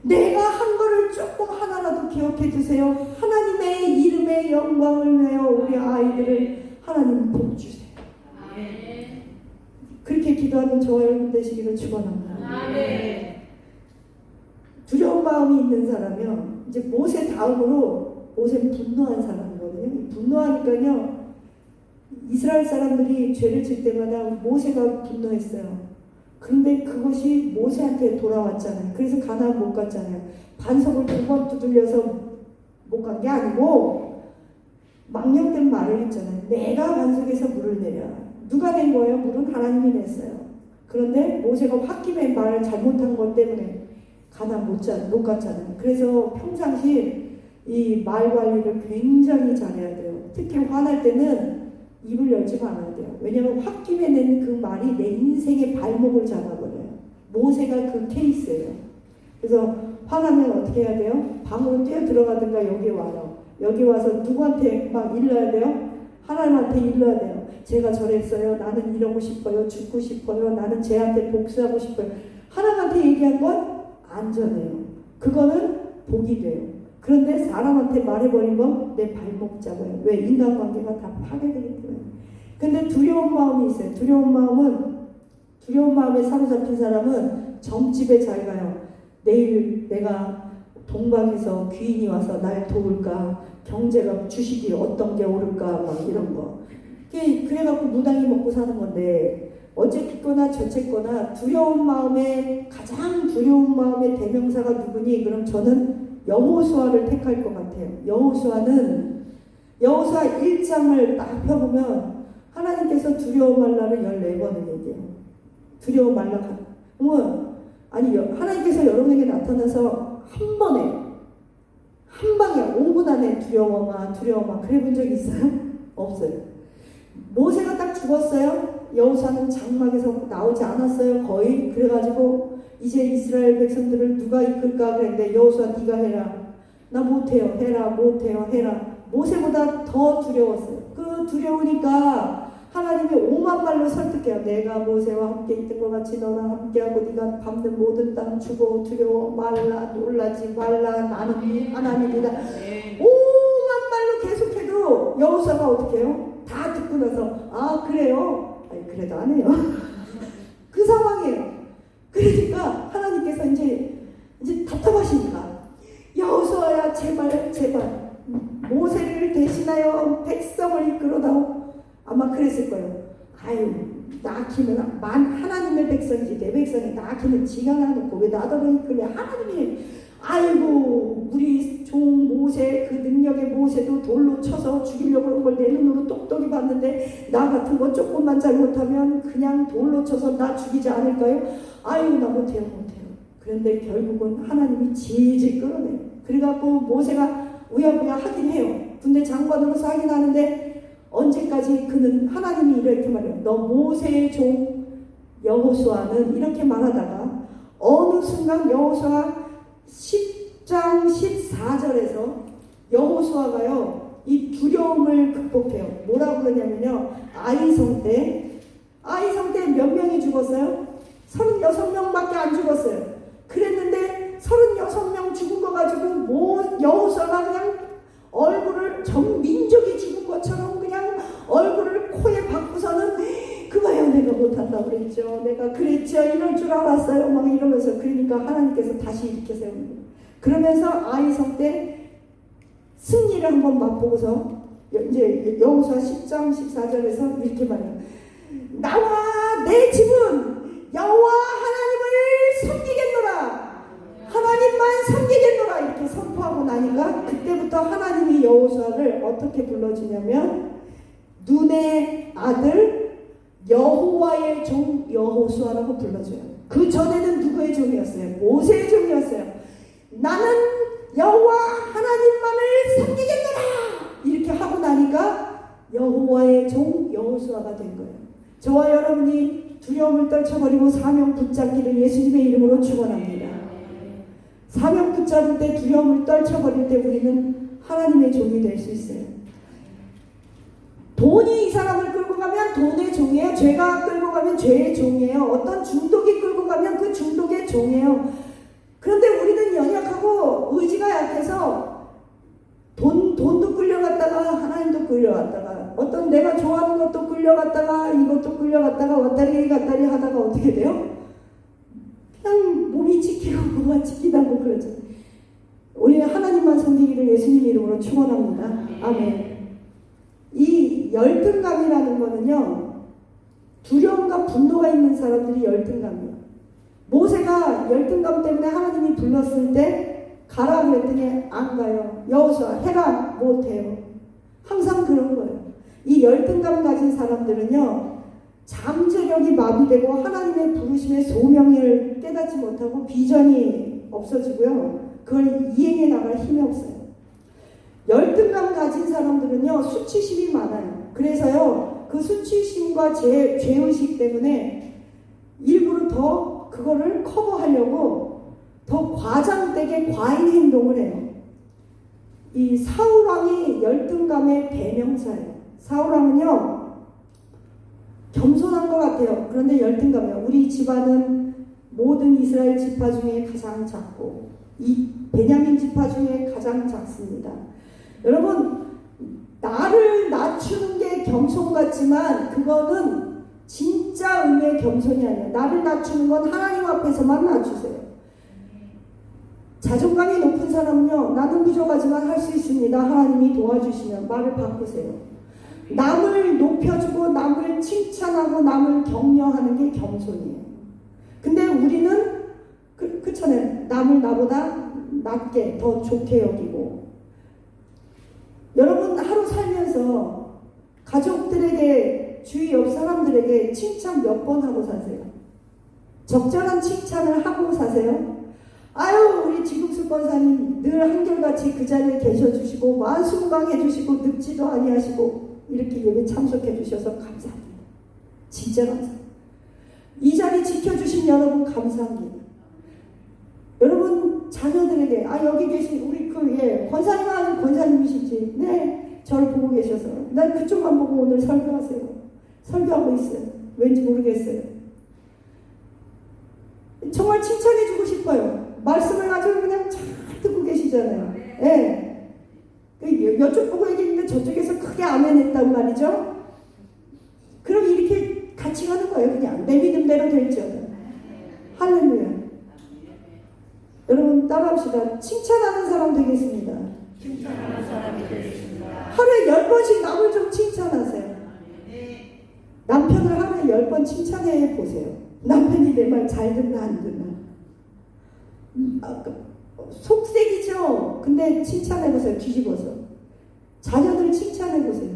내가 한 거를 조금 하나라도 기억해 두세요. 하나님의 이름의 영광을 위하여 우리 아이들을 하나님 복 주세요. 그렇게 기도하는 저와 여러분 되시기를 축원합니다. 두려운 마음이 있는 사람이요. 이제 모세 다음으로 모세는 분노한 사람이거든요. 분노하니까요. 이스라엘 사람들이 죄를 질 때마다 모세가 분노했어요. 그런데 그것이 모세한테 돌아왔잖아요. 그래서 가나안 못 갔잖아요. 반석을 2번 두들려서 못 간 게 아니고 망령된 말을 했잖아요. 내가 반석에서 물을 내려. 누가 낸 거예요? 물은 하나님이 냈어요. 그런데 모세가 홧김에 말을 잘못한 것 때문에 가나안 못 갔잖아요. 그래서 평상시 이 말 관리를 굉장히 잘해야 돼요. 특히 화날 때는 입을 열지 말아야 돼요. 왜냐하면 홧김에 낸 그 말이 내 인생의 발목을 잡아버려요. 모세가 그 케이스예요. 그래서 화나면 어떻게 해야 돼요? 방으로 뛰어 들어가든가 여기 와요. 여기 와서 누구한테 막 일러야 돼요? 하나님한테 일러야 돼요. 제가 저랬어요. 나는 이러고 싶어요. 죽고 싶어요. 나는 쟤한테 복수하고 싶어요. 하나님한테 얘기한 건 안전해요. 그거는 복이 돼요. 그런데 사람한테 말해버린 건 내 발목 잡아요. 왜? 인간관계가 다 파괴되기 때문에. 근데 두려운 마음이 있어요. 두려운 마음에 사로잡힌 사람은 점집에 잘 가요. 내일 내가 동방에서 귀인이 와서 날 도울까? 경제가 주식이 어떤 게 오를까? 막 이런 거. 그래갖고 무당이 먹고 사는 건데 어쨌거나 저쨌거나 가장 두려운 마음의 대명사가 누구니? 그럼 저는 여호수아를 택할 것 같아요. 여호수아 1장을 딱 펴보면 하나님께서 두려워 말라를 14번을 얘기해요. 두려워 말라. 하나님께서 여러분에게 나타나서 한 방에 5분 안에 두려워 마 그래 본 적 있어요? 없어요. 모세가 딱 죽었어요. 여호수아는 장막에서 나오지 않았어요. 거의. 그래가지고 이제 이스라엘 백성들을 누가 이끌까 그랬는데 여호수아 네가 해라. 나 못해요. 해라. 모세보다 더 두려웠어요. 그 두려우니까 하나님이 5만 말로 설득해요. 내가 모세와 함께 있던 것 같이 너랑 함께하고 네가 밟는 모든 땅 주고 두려워 말라 놀라지 말라 나는 하나님이다. 5만 말로 계속해도 여호수아가 어떻게 해요? 다 듣고 나서 아 그래요? 아니 그래도 안 해요. 그 상황이에요. 그러니까 하나님께서 이제 답답하시니까 여호수아야 제발 모세를 대신하여 백성을 이끌어다오. 아마 그랬을 거예요. 아유 낳기는 하나님의 백성이지 내 백성이 낳기는 지가 낳아놓고 왜 나더러 이끌래. 하나님이 아이고 우리 종 모세 그 능력의 모세도 돌로 쳐서 죽이려고 그런 걸 내 눈으로 똑똑히 봤는데 나 같은 거 조금만 잘못하면 그냥 돌로 쳐서 나 죽이지 않을까요? 아유 나 못해요. 그런데 결국은 하나님이 질질 끌어내요. 그래갖고 모세가 우야부야 하긴 해요. 군대 장관으로서 하긴 하는데 언제까지 그는 하나님이 이렇게 말해요. 너 모세의 종 여호수아는 이렇게 말하다가 어느 순간 여호수아 10장 14절에서 여호수아가요 이 두려움을 극복해요. 뭐라고 그러냐면요. 아이성 때 몇 명이 죽었어요? 36명밖에 안 죽었어요. 그랬는데 36명 죽은 거 가지고 여호수아가 그냥 얼굴을 전 민족이 죽은 것처럼 그냥 얼굴을 코에 박고서는 그거요 내가 못한다고 그랬죠. 내가 그랬죠. 이럴 줄 알았어요. 막 이러면서 그러니까 하나님께서 다시 일으켜 세우는 거예요. 그러면서 아이성 때 승리를 한번 맛보고서 이제 여호수아 10장 14절에서 이렇게 말해요. 나와 내 집은 여호와 하나님을 섬기겠노라. 하나님만 섬기겠노라 이렇게 선포하고 나니까 그때부터 하나님이 여호수아를 어떻게 불러주냐면 눈의 아들 여호와의 종 여호수아라고 불러줘요. 그 전에는 누구의 종이었어요? 모세의 종이었어요. 나는 여호와 하나님만을 섬기겠노라 이렇게 하고 나니까 여호와의 종 여호수아가 된 거예요. 저와 여러분이 두려움을 떨쳐버리고 사명 붙잡기를 예수님의 이름으로 축원합니다. 사명 붙잡을 때 두려움을 떨쳐버릴 때 우리는 하나님의 종이 될 수 있어요. 돈이 이 사람을 끌고 가면 돈의 종이에요. 죄가 끌고 가면 죄의 종이에요. 어떤 중독이 끌고 가면 그 중독의 종이에요. 그런데 우리는 연약하고 의지가 약해서 돈도 끌려갔다가 하나님도 끌려갔다가 어떤 내가 좋아하는 것도 끌려갔다가 이것도 끌려갔다가 왔다리 갔다리 하다가 어떻게 돼요? 그냥 몸이 지키고 뭐가 지키다고 그러죠. 우리는 하나님만 섬기기를 예수님 이름으로 축원합니다. 아멘. 이 열등감이라는 거는요, 두려움과 분노가 있는 사람들이 열등감이에요. 모세가 열등감 때문에 하나님이 불렀을 때 가라 그랬더니 안 가요. 여호수아 해라 못해요. 항상 그런 거예요. 이 열등감 가진 사람들은요, 잠재력이 마비되고 하나님의 부르심의 소명을 깨닫지 못하고 비전이 없어지고요. 그걸 이행해 나갈 힘이 없어요. 열등감 가진 사람들은요, 수치심이 많아요. 그래서요, 그 수치심과 죄의식 때문에 일부러 더 그거를 커버하려고 더 과장되게 과잉 행동을 해요. 이 사울왕이 열등감의 대명사예요. 사울왕은요 겸손한 것 같아요. 그런데 열등감이에요. 우리 집안은 모든 이스라엘 지파 중에 가장 작고 이 베냐민 지파 중에 가장 작습니다. 여러분 나를 낮추는 게 겸손 같지만 그거는 진짜 의미의 겸손이 아니에요. 나를 낮추는 건 하나님 앞에서만 낮추세요. 자존감이 높은 사람은요 나는 부족하지만 할 수 있습니다. 하나님이 도와주시면 말을 바꾸세요. 남을 높여주고 남을 칭찬하고 남을 격려하는 게 겸손이에요. 근데 우리는 그렇잖아요. 남을 나보다 낮게 더 좋게 여기고. 여러분 하루 살면서 가족들에게 주위 옆 사람들에게 칭찬 몇 번 하고 사세요? 적절한 칭찬을 하고 사세요? 아유 우리 지국수 권사님 늘 한결같이 그 자리에 계셔주시고 만수무강해주시고 늙지도 아니하시고 이렇게 예배 참석해주셔서 감사합니다. 진짜 감사합니다. 이 자리 지켜주신 여러분 감사합니다. 여러분 자녀들에게 여기 계신 우리 권사님 아닌 권사님이시지 네 저를 보고 계셔서 난 그쪽만 보고 오늘 설교하세요. 설교하고 있어요. 왠지 모르겠어요. 정말 칭찬해주고 싶어요. 말씀을 아주 그냥 잘 듣고 계시잖아요. 예. 이쪽 보고 얘기했는데 저쪽에서 크게 아멘 했단 말이죠. 그럼 이렇게 같이 가는 거예요. 그냥 내 믿음대로 될지어다. 할렐루야. 여러분 따라합시다. 칭찬하는 사람 되겠습니다. 칭찬하는 사람이 되겠습니다. 하루에 10번씩 남을 좀 칭찬하세요. 남편을 하루에 10번 칭찬해 보세요. 남편이 내 말 잘 듣나 안 듣나. 속색이죠. 근데 칭찬해보세요. 뒤집어서. 자녀들 칭찬해보세요.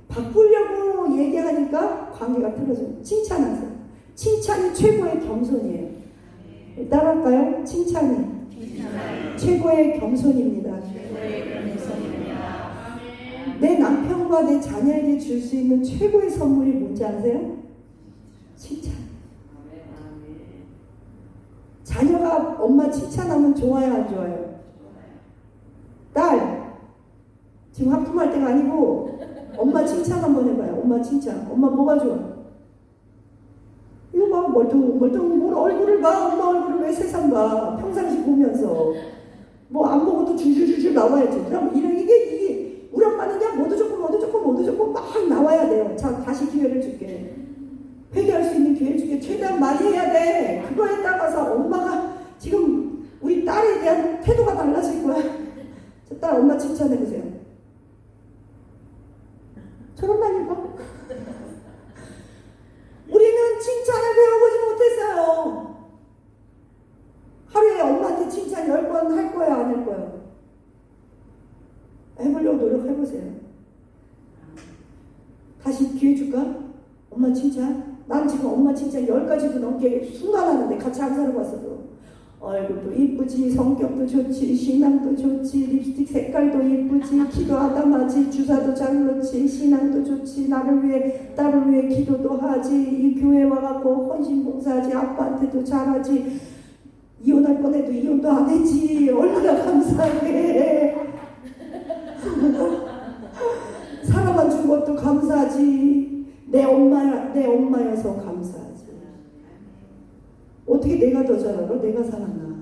바꾸려고 얘기하니까 관계가 틀어져요. 칭찬하세요. 칭찬이 최고의 겸손이에요. 따라할까요? 칭찬이 최고의 겸손입니다. 내 남편과 내 자녀에게 줄 수 있는 최고의 선물이 뭔지 아세요? 칭찬. 자녀가 엄마 칭찬하면 좋아요, 안 좋아요? 딸, 지금 하품할 때가 아니고 엄마 칭찬 한번 해봐요. 엄마 칭찬. 엄마 뭐가 좋아? 이거 봐, 멀뚱 뭘 얼굴을 봐. 엄마 얼굴을 왜 세상 봐. 평상시 보면서 뭐 안 보고도 줄줄줄줄 나와야지. 그럼 이게 우리 엄마는 그냥 모두 좋고 막 나와야 돼요. 자, 다시 기회를 줄게. 회개할 수 있는 기회를 줄게. 최대한 많이 해야 돼. 그거에 따라서 엄마가 지금 우리 딸에 대한 태도가 달라질 거야. 저 딸 엄마 칭찬해보세요. 저런다니까. 우리는 칭찬을 배워보지 못했어요. 하루에 엄마한테 칭찬 10번 할 거야, 안 할 거야? 해보려고 노력해보세요. 다시 기회 줄까? 엄마 칭찬? 난 지금 엄마 칭찬 10가지도 넘게 순간하는데 같이 안 살아봤어도 얼굴도 이쁘지, 성격도 좋지, 신앙도 좋지, 립스틱 색깔도 이쁘지, 기도하다 마지, 주사도 잘 놓지, 신앙도 좋지, 나를 위해 기도도 하지, 이 교회 와갖고 헌신봉사하지, 아빠한테도 잘하지, 이혼할 뻔해도 이혼도 안 했지. 얼마나 감사해. 사랑만 준 것도 감사하지. 내 엄마여서 감사하지. 어떻게 내가 더 잘 알아? 내가 사랑나.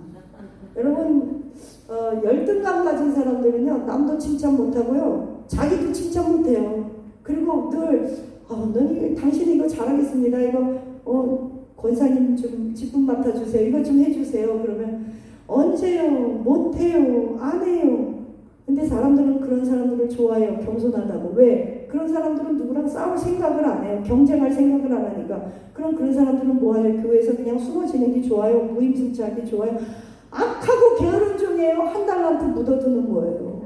여러분 열등감 가진 사람들은요 남도 칭찬 못하고요 자기도 칭찬 못해요. 그리고 늘 당신이 이거 잘하겠습니다. 이거 권사님 좀 직분 맡아주세요. 이거 좀 해주세요. 그러면 언제요? 못해요. 안 해요. 근데 사람들은 그런 사람들을 좋아해요. 겸손하다고. 왜? 그런 사람들은 누구랑 싸울 생각을 안 해요. 경쟁할 생각을 안 하니까. 그런 사람들은 뭐하냐? 교회에서 그냥 숨어 지내기 좋아요. 무임승차하기 좋아요. 악하고 게으른 종이에요. 한 달란트 묻어두는 거예요.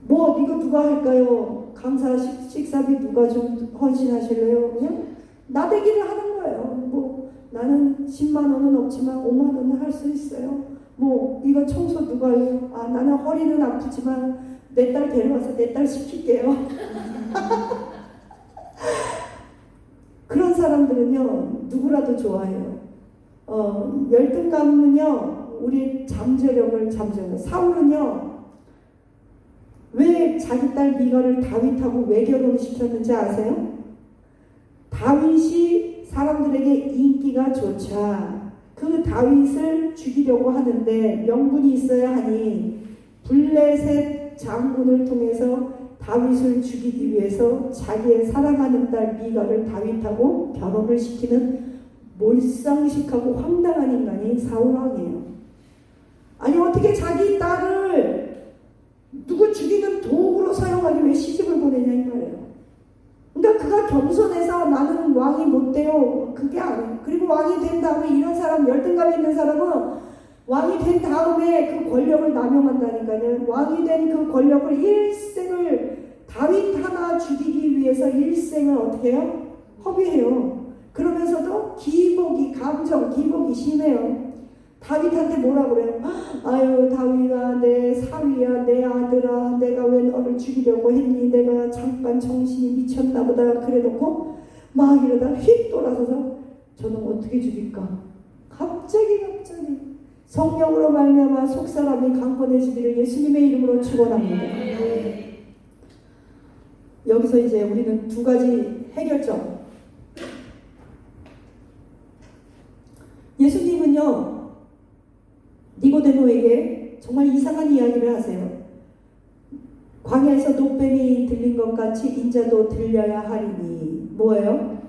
뭐 이거 누가 할까요? 감사 식사비 누가 좀 헌신하실래요? 그냥 나대기를 하는 거예요. 뭐 나는 10만 원은 없지만 5만 원은 할 수 있어요. 뭐 이거 청소 누가 해요? 나는 허리는 아프지만 내 딸 데려와서 내 딸 시킬게요. 사람들은요 누구라도 좋아해요. 열등감은요 우리 잠재력을 잠재워요. 사울은요 왜 자기 딸 미가를 다윗하고 왜 결혼시켰는지 아세요? 다윗이 사람들에게 인기가 좋자 그 다윗을 죽이려고 하는데 명분이 있어야 하니 블레셋 장군을 통해서 다윗을 죽이기 위해서 자기의 사랑하는 딸 미가를 다윗하고 결혼을 시키는 몰상식하고 황당한 인간이 사울왕이에요. 아니 어떻게 자기 딸을 누구 죽이는 도구로 사용하기 위해 시집을 보내냐 이 말이에요. 그러니까 그가 겸손해서 나는 왕이 못 돼요. 그게 아니에요. 그리고 왕이 된 다음에 이런 사람 열등감 있는 사람은 왕이 된 다음에 그 권력을 남용한다니까요. 왕이 된 그 권력을 일생을 다윗 하나 죽이기 위해서 일생을 어떻게 해요? 허비해요. 그러면서도 기복이 심해요. 다윗한테 뭐라 그래요? 아유 다윗아 내 사위야 내 아들아 내가 왜 너를 죽이려고 했니? 내가 잠깐 정신이 미쳤나 보다 그래놓고 막 이러다 휙 돌아서서 저는 어떻게 죽일까? 갑자기 성령으로 말미암아 속사람이 강건해지기를 예수님의 이름으로 축원합니다. 여기서 이제 우리는 두 가지 해결점. 예수님은요 니고데모에게 정말 이상한 이야기를 하세요. 광야에서 노뱀이 들린 것 같이 인자도 들려야 하리니 뭐예요?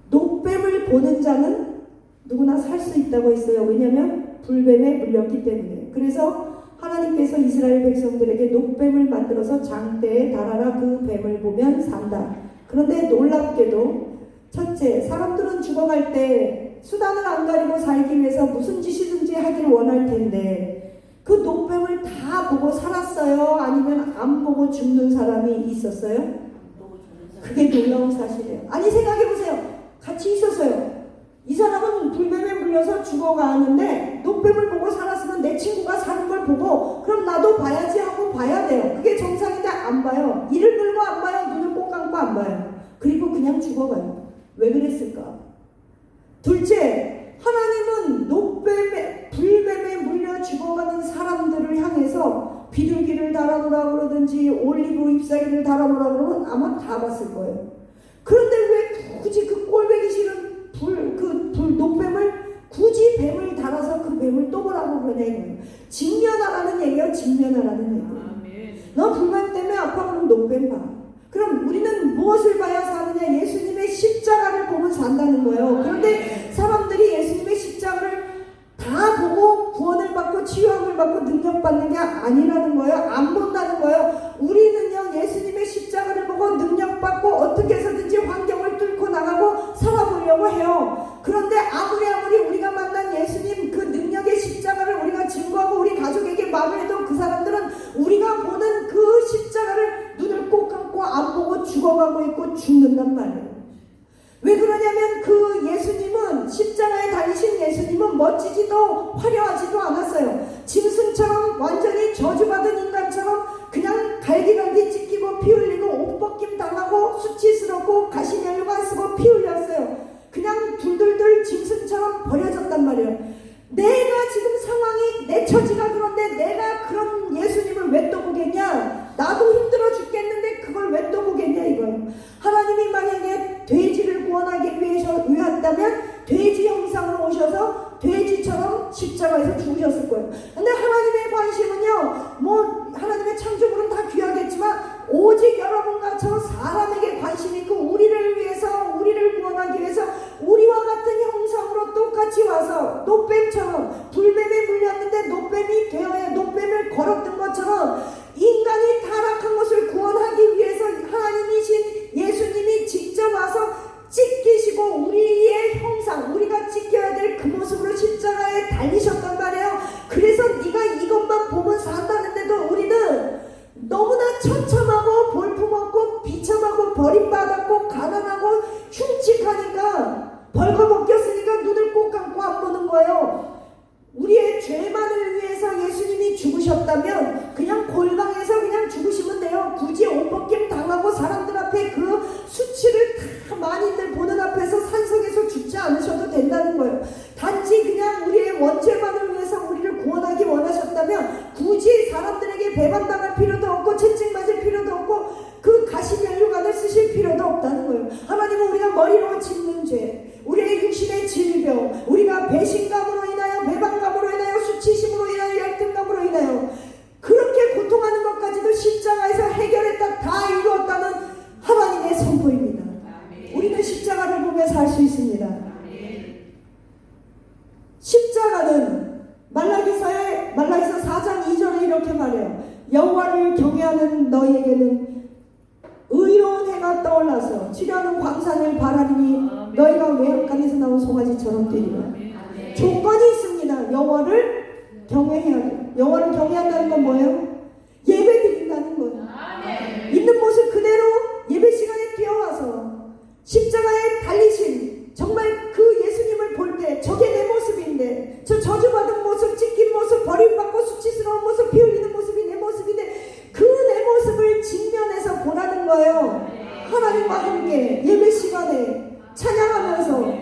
노뱀을 보는 자는 누구나 살 수 있다고 했어요. 왜냐하면 불뱀에 물렸기 때문에. 그래서 하나님께서 이스라엘 백성들에게 노뱀을 만들어서 장대에 달아라 그 뱀을 보면 산다. 그런데 놀랍게도 첫째, 사람들은 죽어갈 때 수단을 안 가리고 살기 위해서 무슨 짓이든지 하길 원할 텐데 그 노뱀을 다 보고 살았어요? 아니면 안 보고 죽는 사람이 있었어요? 그게 놀라운 사실이에요. 아니 생각해보세요. 같이 있었어요. 이 사람은 불뱀에 물려서 죽어가는데 노뱀을 보고 살았으면 내 친구가 사는 걸 보고 그럼 나도 봐야지 하고 봐야 돼요. 그게 정상인데 안 봐요. 이를 물고 안 봐요. 눈을 꼭 감고 안 봐요. 그리고 그냥 죽어가요. 왜 그랬을까? 둘째, 하나님은 불뱀에 물려 죽어가는 사람들을 향해서 비둘기를 달아놓으라 그러든지 올리브 잎사귀를 달아놓으라 그러면 아마 다 봤을 거예요. 그런데 왜 굳이 그 꼴보기 싫은 노뱀을 굳이 뱀을 달아서 그 뱀을 또 보라고 그러냐 이거예요. 직면하라는 얘기예요. 직면하라는 얘기예요. 너 불뱀 때문에 아파 그럼 노뱀 봐. 그럼 우리는 무엇을 봐야 사느냐? 예수님의 십자가를 보면 산다는 거예요. 그런데 사람들이 예수님의 십자가를 다 보고 구원을 받고 치유함을 받고 능력받는 게 아니라는 거예요. 안 본다는 거예요. 우리는요 예수님의 십자가를 보고 능력받고 어떻게 해서든지 환경을 뚫고 나가고 살아보려고 해요. 그런데 아무리 우리가 만난 예수님 그 능력의 십자가를 우리가 증거하고 우리 가족에게 말을 해도 그 사람들은 우리가 보는 그 십자가를 눈을 꼭 감고 안 보고 죽어가고 있고 죽는단 말이에요. 왜 그러냐면 그 예수님은 십자가에 달리신 예수님은 멋지지도 화려하지도 않았어요. 짐승처럼 완전히 저주받은 인간처럼 그냥 갈기갈기 찢기고 피 흘리고 옷 벗김 당하고 수치스럽고 가시면류관 쓰고 피 흘렸어요. 그냥 둘둘둘 짐승처럼 버려졌단 말이에요. 내가 지금 상황이 내 처지가 그런데 내가 그런 예수님을 왜 또 보겠냐? 나도 힘들어 죽겠는데 그걸 왜 또 보겠냐 이거예요. 하나님이 만약에 돼지를 구원하기 위하다면 돼지 형상으로 오셔서 돼지처럼 십자가에서 죽으셨을 거예요. 근데 하나님의 관심은요 하나님의 창조물은 다 귀하겠지만 오직 여러분과처럼 사람에게 관심이 있고 우리를 위해서 우리를 구원하기 위해서 우리와 같은 형상으로 똑같이 와서 노뱀처럼 불뱀에 물렸는데 노뱀이 되어야 노뱀을 걸었던 것처럼 인간이 타락한 것을 구원하기 위해서 하나님이신 예수님이 직접 와서 찢기시고 우리의 형상 우리가 찢겨야 될 그 모습으로 십자가에 달리셨단 말이에요. 그래서 네가 이것만 보면 산다는데도 우리는 너무나 처참하고 볼품없고 비참하고 버림받았고 가난하고 흉측하니까 벌거벗겼으니까 눈을 꼭 감고 안 보는 거예요. 우리의 죄만을 위해서 예수님이 죽으셨다면 그냥 골방에서 그냥 죽으시면 돼요. 굳이 옷벗김 당하고 사람들 앞에 그 수치를 다 많이들 보는 앞에서 산속에서 죽지 않으셔도 된다는 거예요. 단지 그냥 우리의 원죄만을 위해서 우리를 구원하기 원하셨다면 굳이 사람들에게 배반당할 필요도 없고 채찍맞을 필요도 없고 그 가시면류관을 쓰실 필요도 없다는 거예요. 하나님은 우리가 머리로 짓는 죄, 우리의 육신의 질병, 우리가 배신감으로 인하여, 배반감으로 인하여, 수치심으로 인하여, 열등감으로 인하여 그렇게 고통하는 것까지도 십자가에서 해결했다, 다 이루었다는 하나님의 선포입니다. 우리는 십자가를 보며 살 수 있습니다. 십자가는 말라기서 4장 2절에 이렇게 말해요. 여호와를 경외하는 너희에게는 의로운 해가 떠올라서 치료하는 광산을 바라리니 너희가 외양간에서 나온 송아지처럼 되리라. 조건이 있습니다. 여호와를 경외해야 돼요. 여호와를 경외한다는 건 뭐예요? 예배 드린다는 거예요. 있는 모습 그대로 예배 시간에 뛰어와서 십자가에 달리신 정말 그 예수님을 볼 때 저게 내 모습인데, 저 저주받은 모습, 찢긴 모습, 버림받고 수치스러운 모습, 피 흘리는 모습이 내 모습인데 그 내 모습을 직면해서 보라는 거예요. 하나님과 함께 예배 시간에 찬양하면서.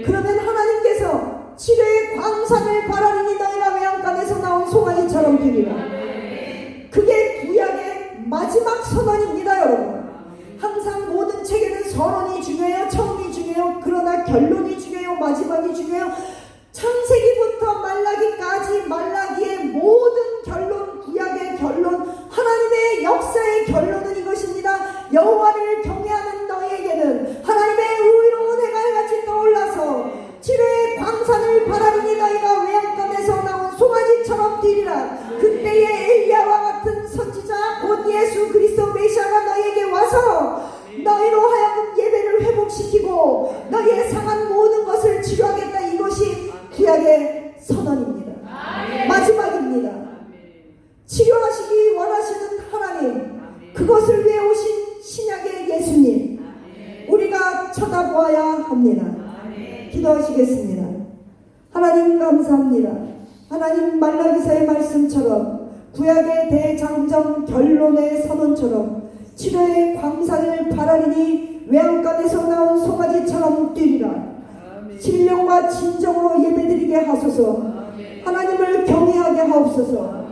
그러면 하나님께서 치료의 광산을 바라리니 너희가 외양간에서 나온 송아지처럼 되리라. 그게 구약의 마지막 선언입니다, 여러분. 항상 모든 책에는 서론이 중요해요, 처음이 중요해요. 그러나 결론이 중요해요, 마지막이 중요해요. 창세기부터 말라기까지 말라기의 모든 결론, 구약의 결론, 하나님의 역사의 결론은 이것입니다. 여호와를 경외하는 너희에게는 하나님의 의로운 해가 해같이 떠올라서 치료의 광산을 바라리니 너희가 외양간에서 나온 송아지처럼 뛰리라. 그때에 엘리야와 같은 선지자 곧 예수 그리스도 메시아가 너희에게 와서 너희로 하여금 예배를 회복시키고 너희의 상한 모든 것을 치료하겠다. 이것이 구약의 선언입니다. 마지막입니다. 치료하시기 원하시는 하나님, 그것을 위해 오신 신약의 예수님, 우리가 쳐다보아야 합니다. 기도하시겠습니다. 하나님 감사합니다. 하나님 말라기서의 말씀처럼 구약의 대장정 결론의 선언처럼 치료의 광산을 바라리니 외양간에서 나온 송아지처럼 뛰리라. 신령과 진정으로 예배드리게 하소서. 하나님을 경외하게 하옵소서.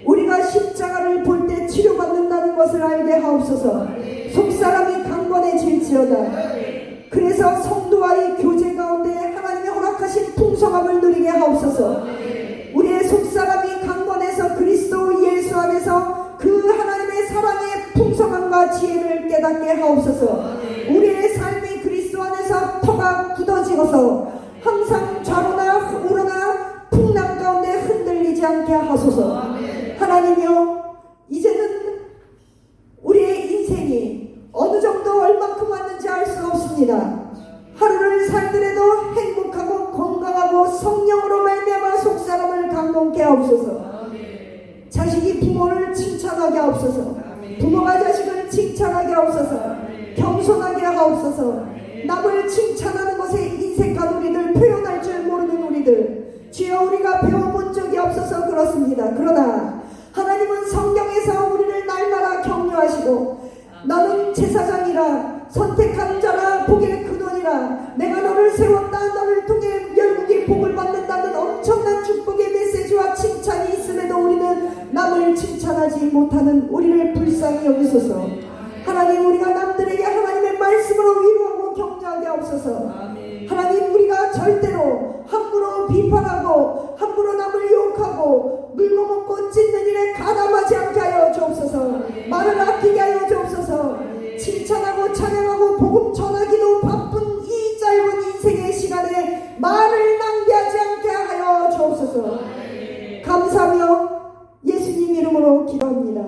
우리가 십자가를 볼 때 치료받는다는 것을 알게 하옵소서. 속사람이 강건해질지어다. 그래서 성도와의 교제 가운데 하나님의 허락하신 풍성함을 누리게 하옵소서. 우리의 속사람이 강건해서 그리스도 예수 안에서 그 하나님의 사랑의 풍성함과 지혜를 깨닫게 하옵소서. 우리의 삶이 그리스도 안에서 터가 굳어지어서 항상 좌로나 우로나 풍랑 가운데 흔들리지 않게 하소서. 하나님이여, 이제는 우리의 인생이 어느 정도 얼만큼 왔는지 알 수 없습니다. 하루를 살더라도 행복하고 건강하고 성령으로 말미암아 속사람을 강건케 하옵소서. 자식이 부모를 칭찬하게 하옵소서. 부모가 자식을 칭찬하게 하옵소서. 겸손하게 하옵소서. 남을 칭찬하는 것에 인색한 우리들, 표현할 줄 모르는 우리들, 주여 우리가 배워본 적이 없어서 그렇습니다. 그러나 하나님은 성경에서 우리를 날마다 격려하시고 너는 제사장이라 선택한 자라 복의 근원이라 내가 너를 세웠다. 너를 통해 열국이 복을 받는다는 엄청난 축복의 메시지와 칭찬이 있음에도 우리는 남을 칭찬하지 못하는 우리를 불쌍히 여기소서. 하나님, 우리가 남들에게 하나님의 말씀으로 위로하고 격려하게 하옵소서. 하나님, 우리가 절대로 함부로 비판하고 함부로 남을 욕하고 물고먹고 찢는 일에 가담하지 않게 하여 주옵소서. 말을 아끼게 하여 주옵소서. 칭찬하고 찬양하고 복음 전하기도 바쁜 이 짧은 인생의 시간에 말을 낭비하지 않게 하여 주옵소서. 감사하며 예수님 이름으로 기도합니다.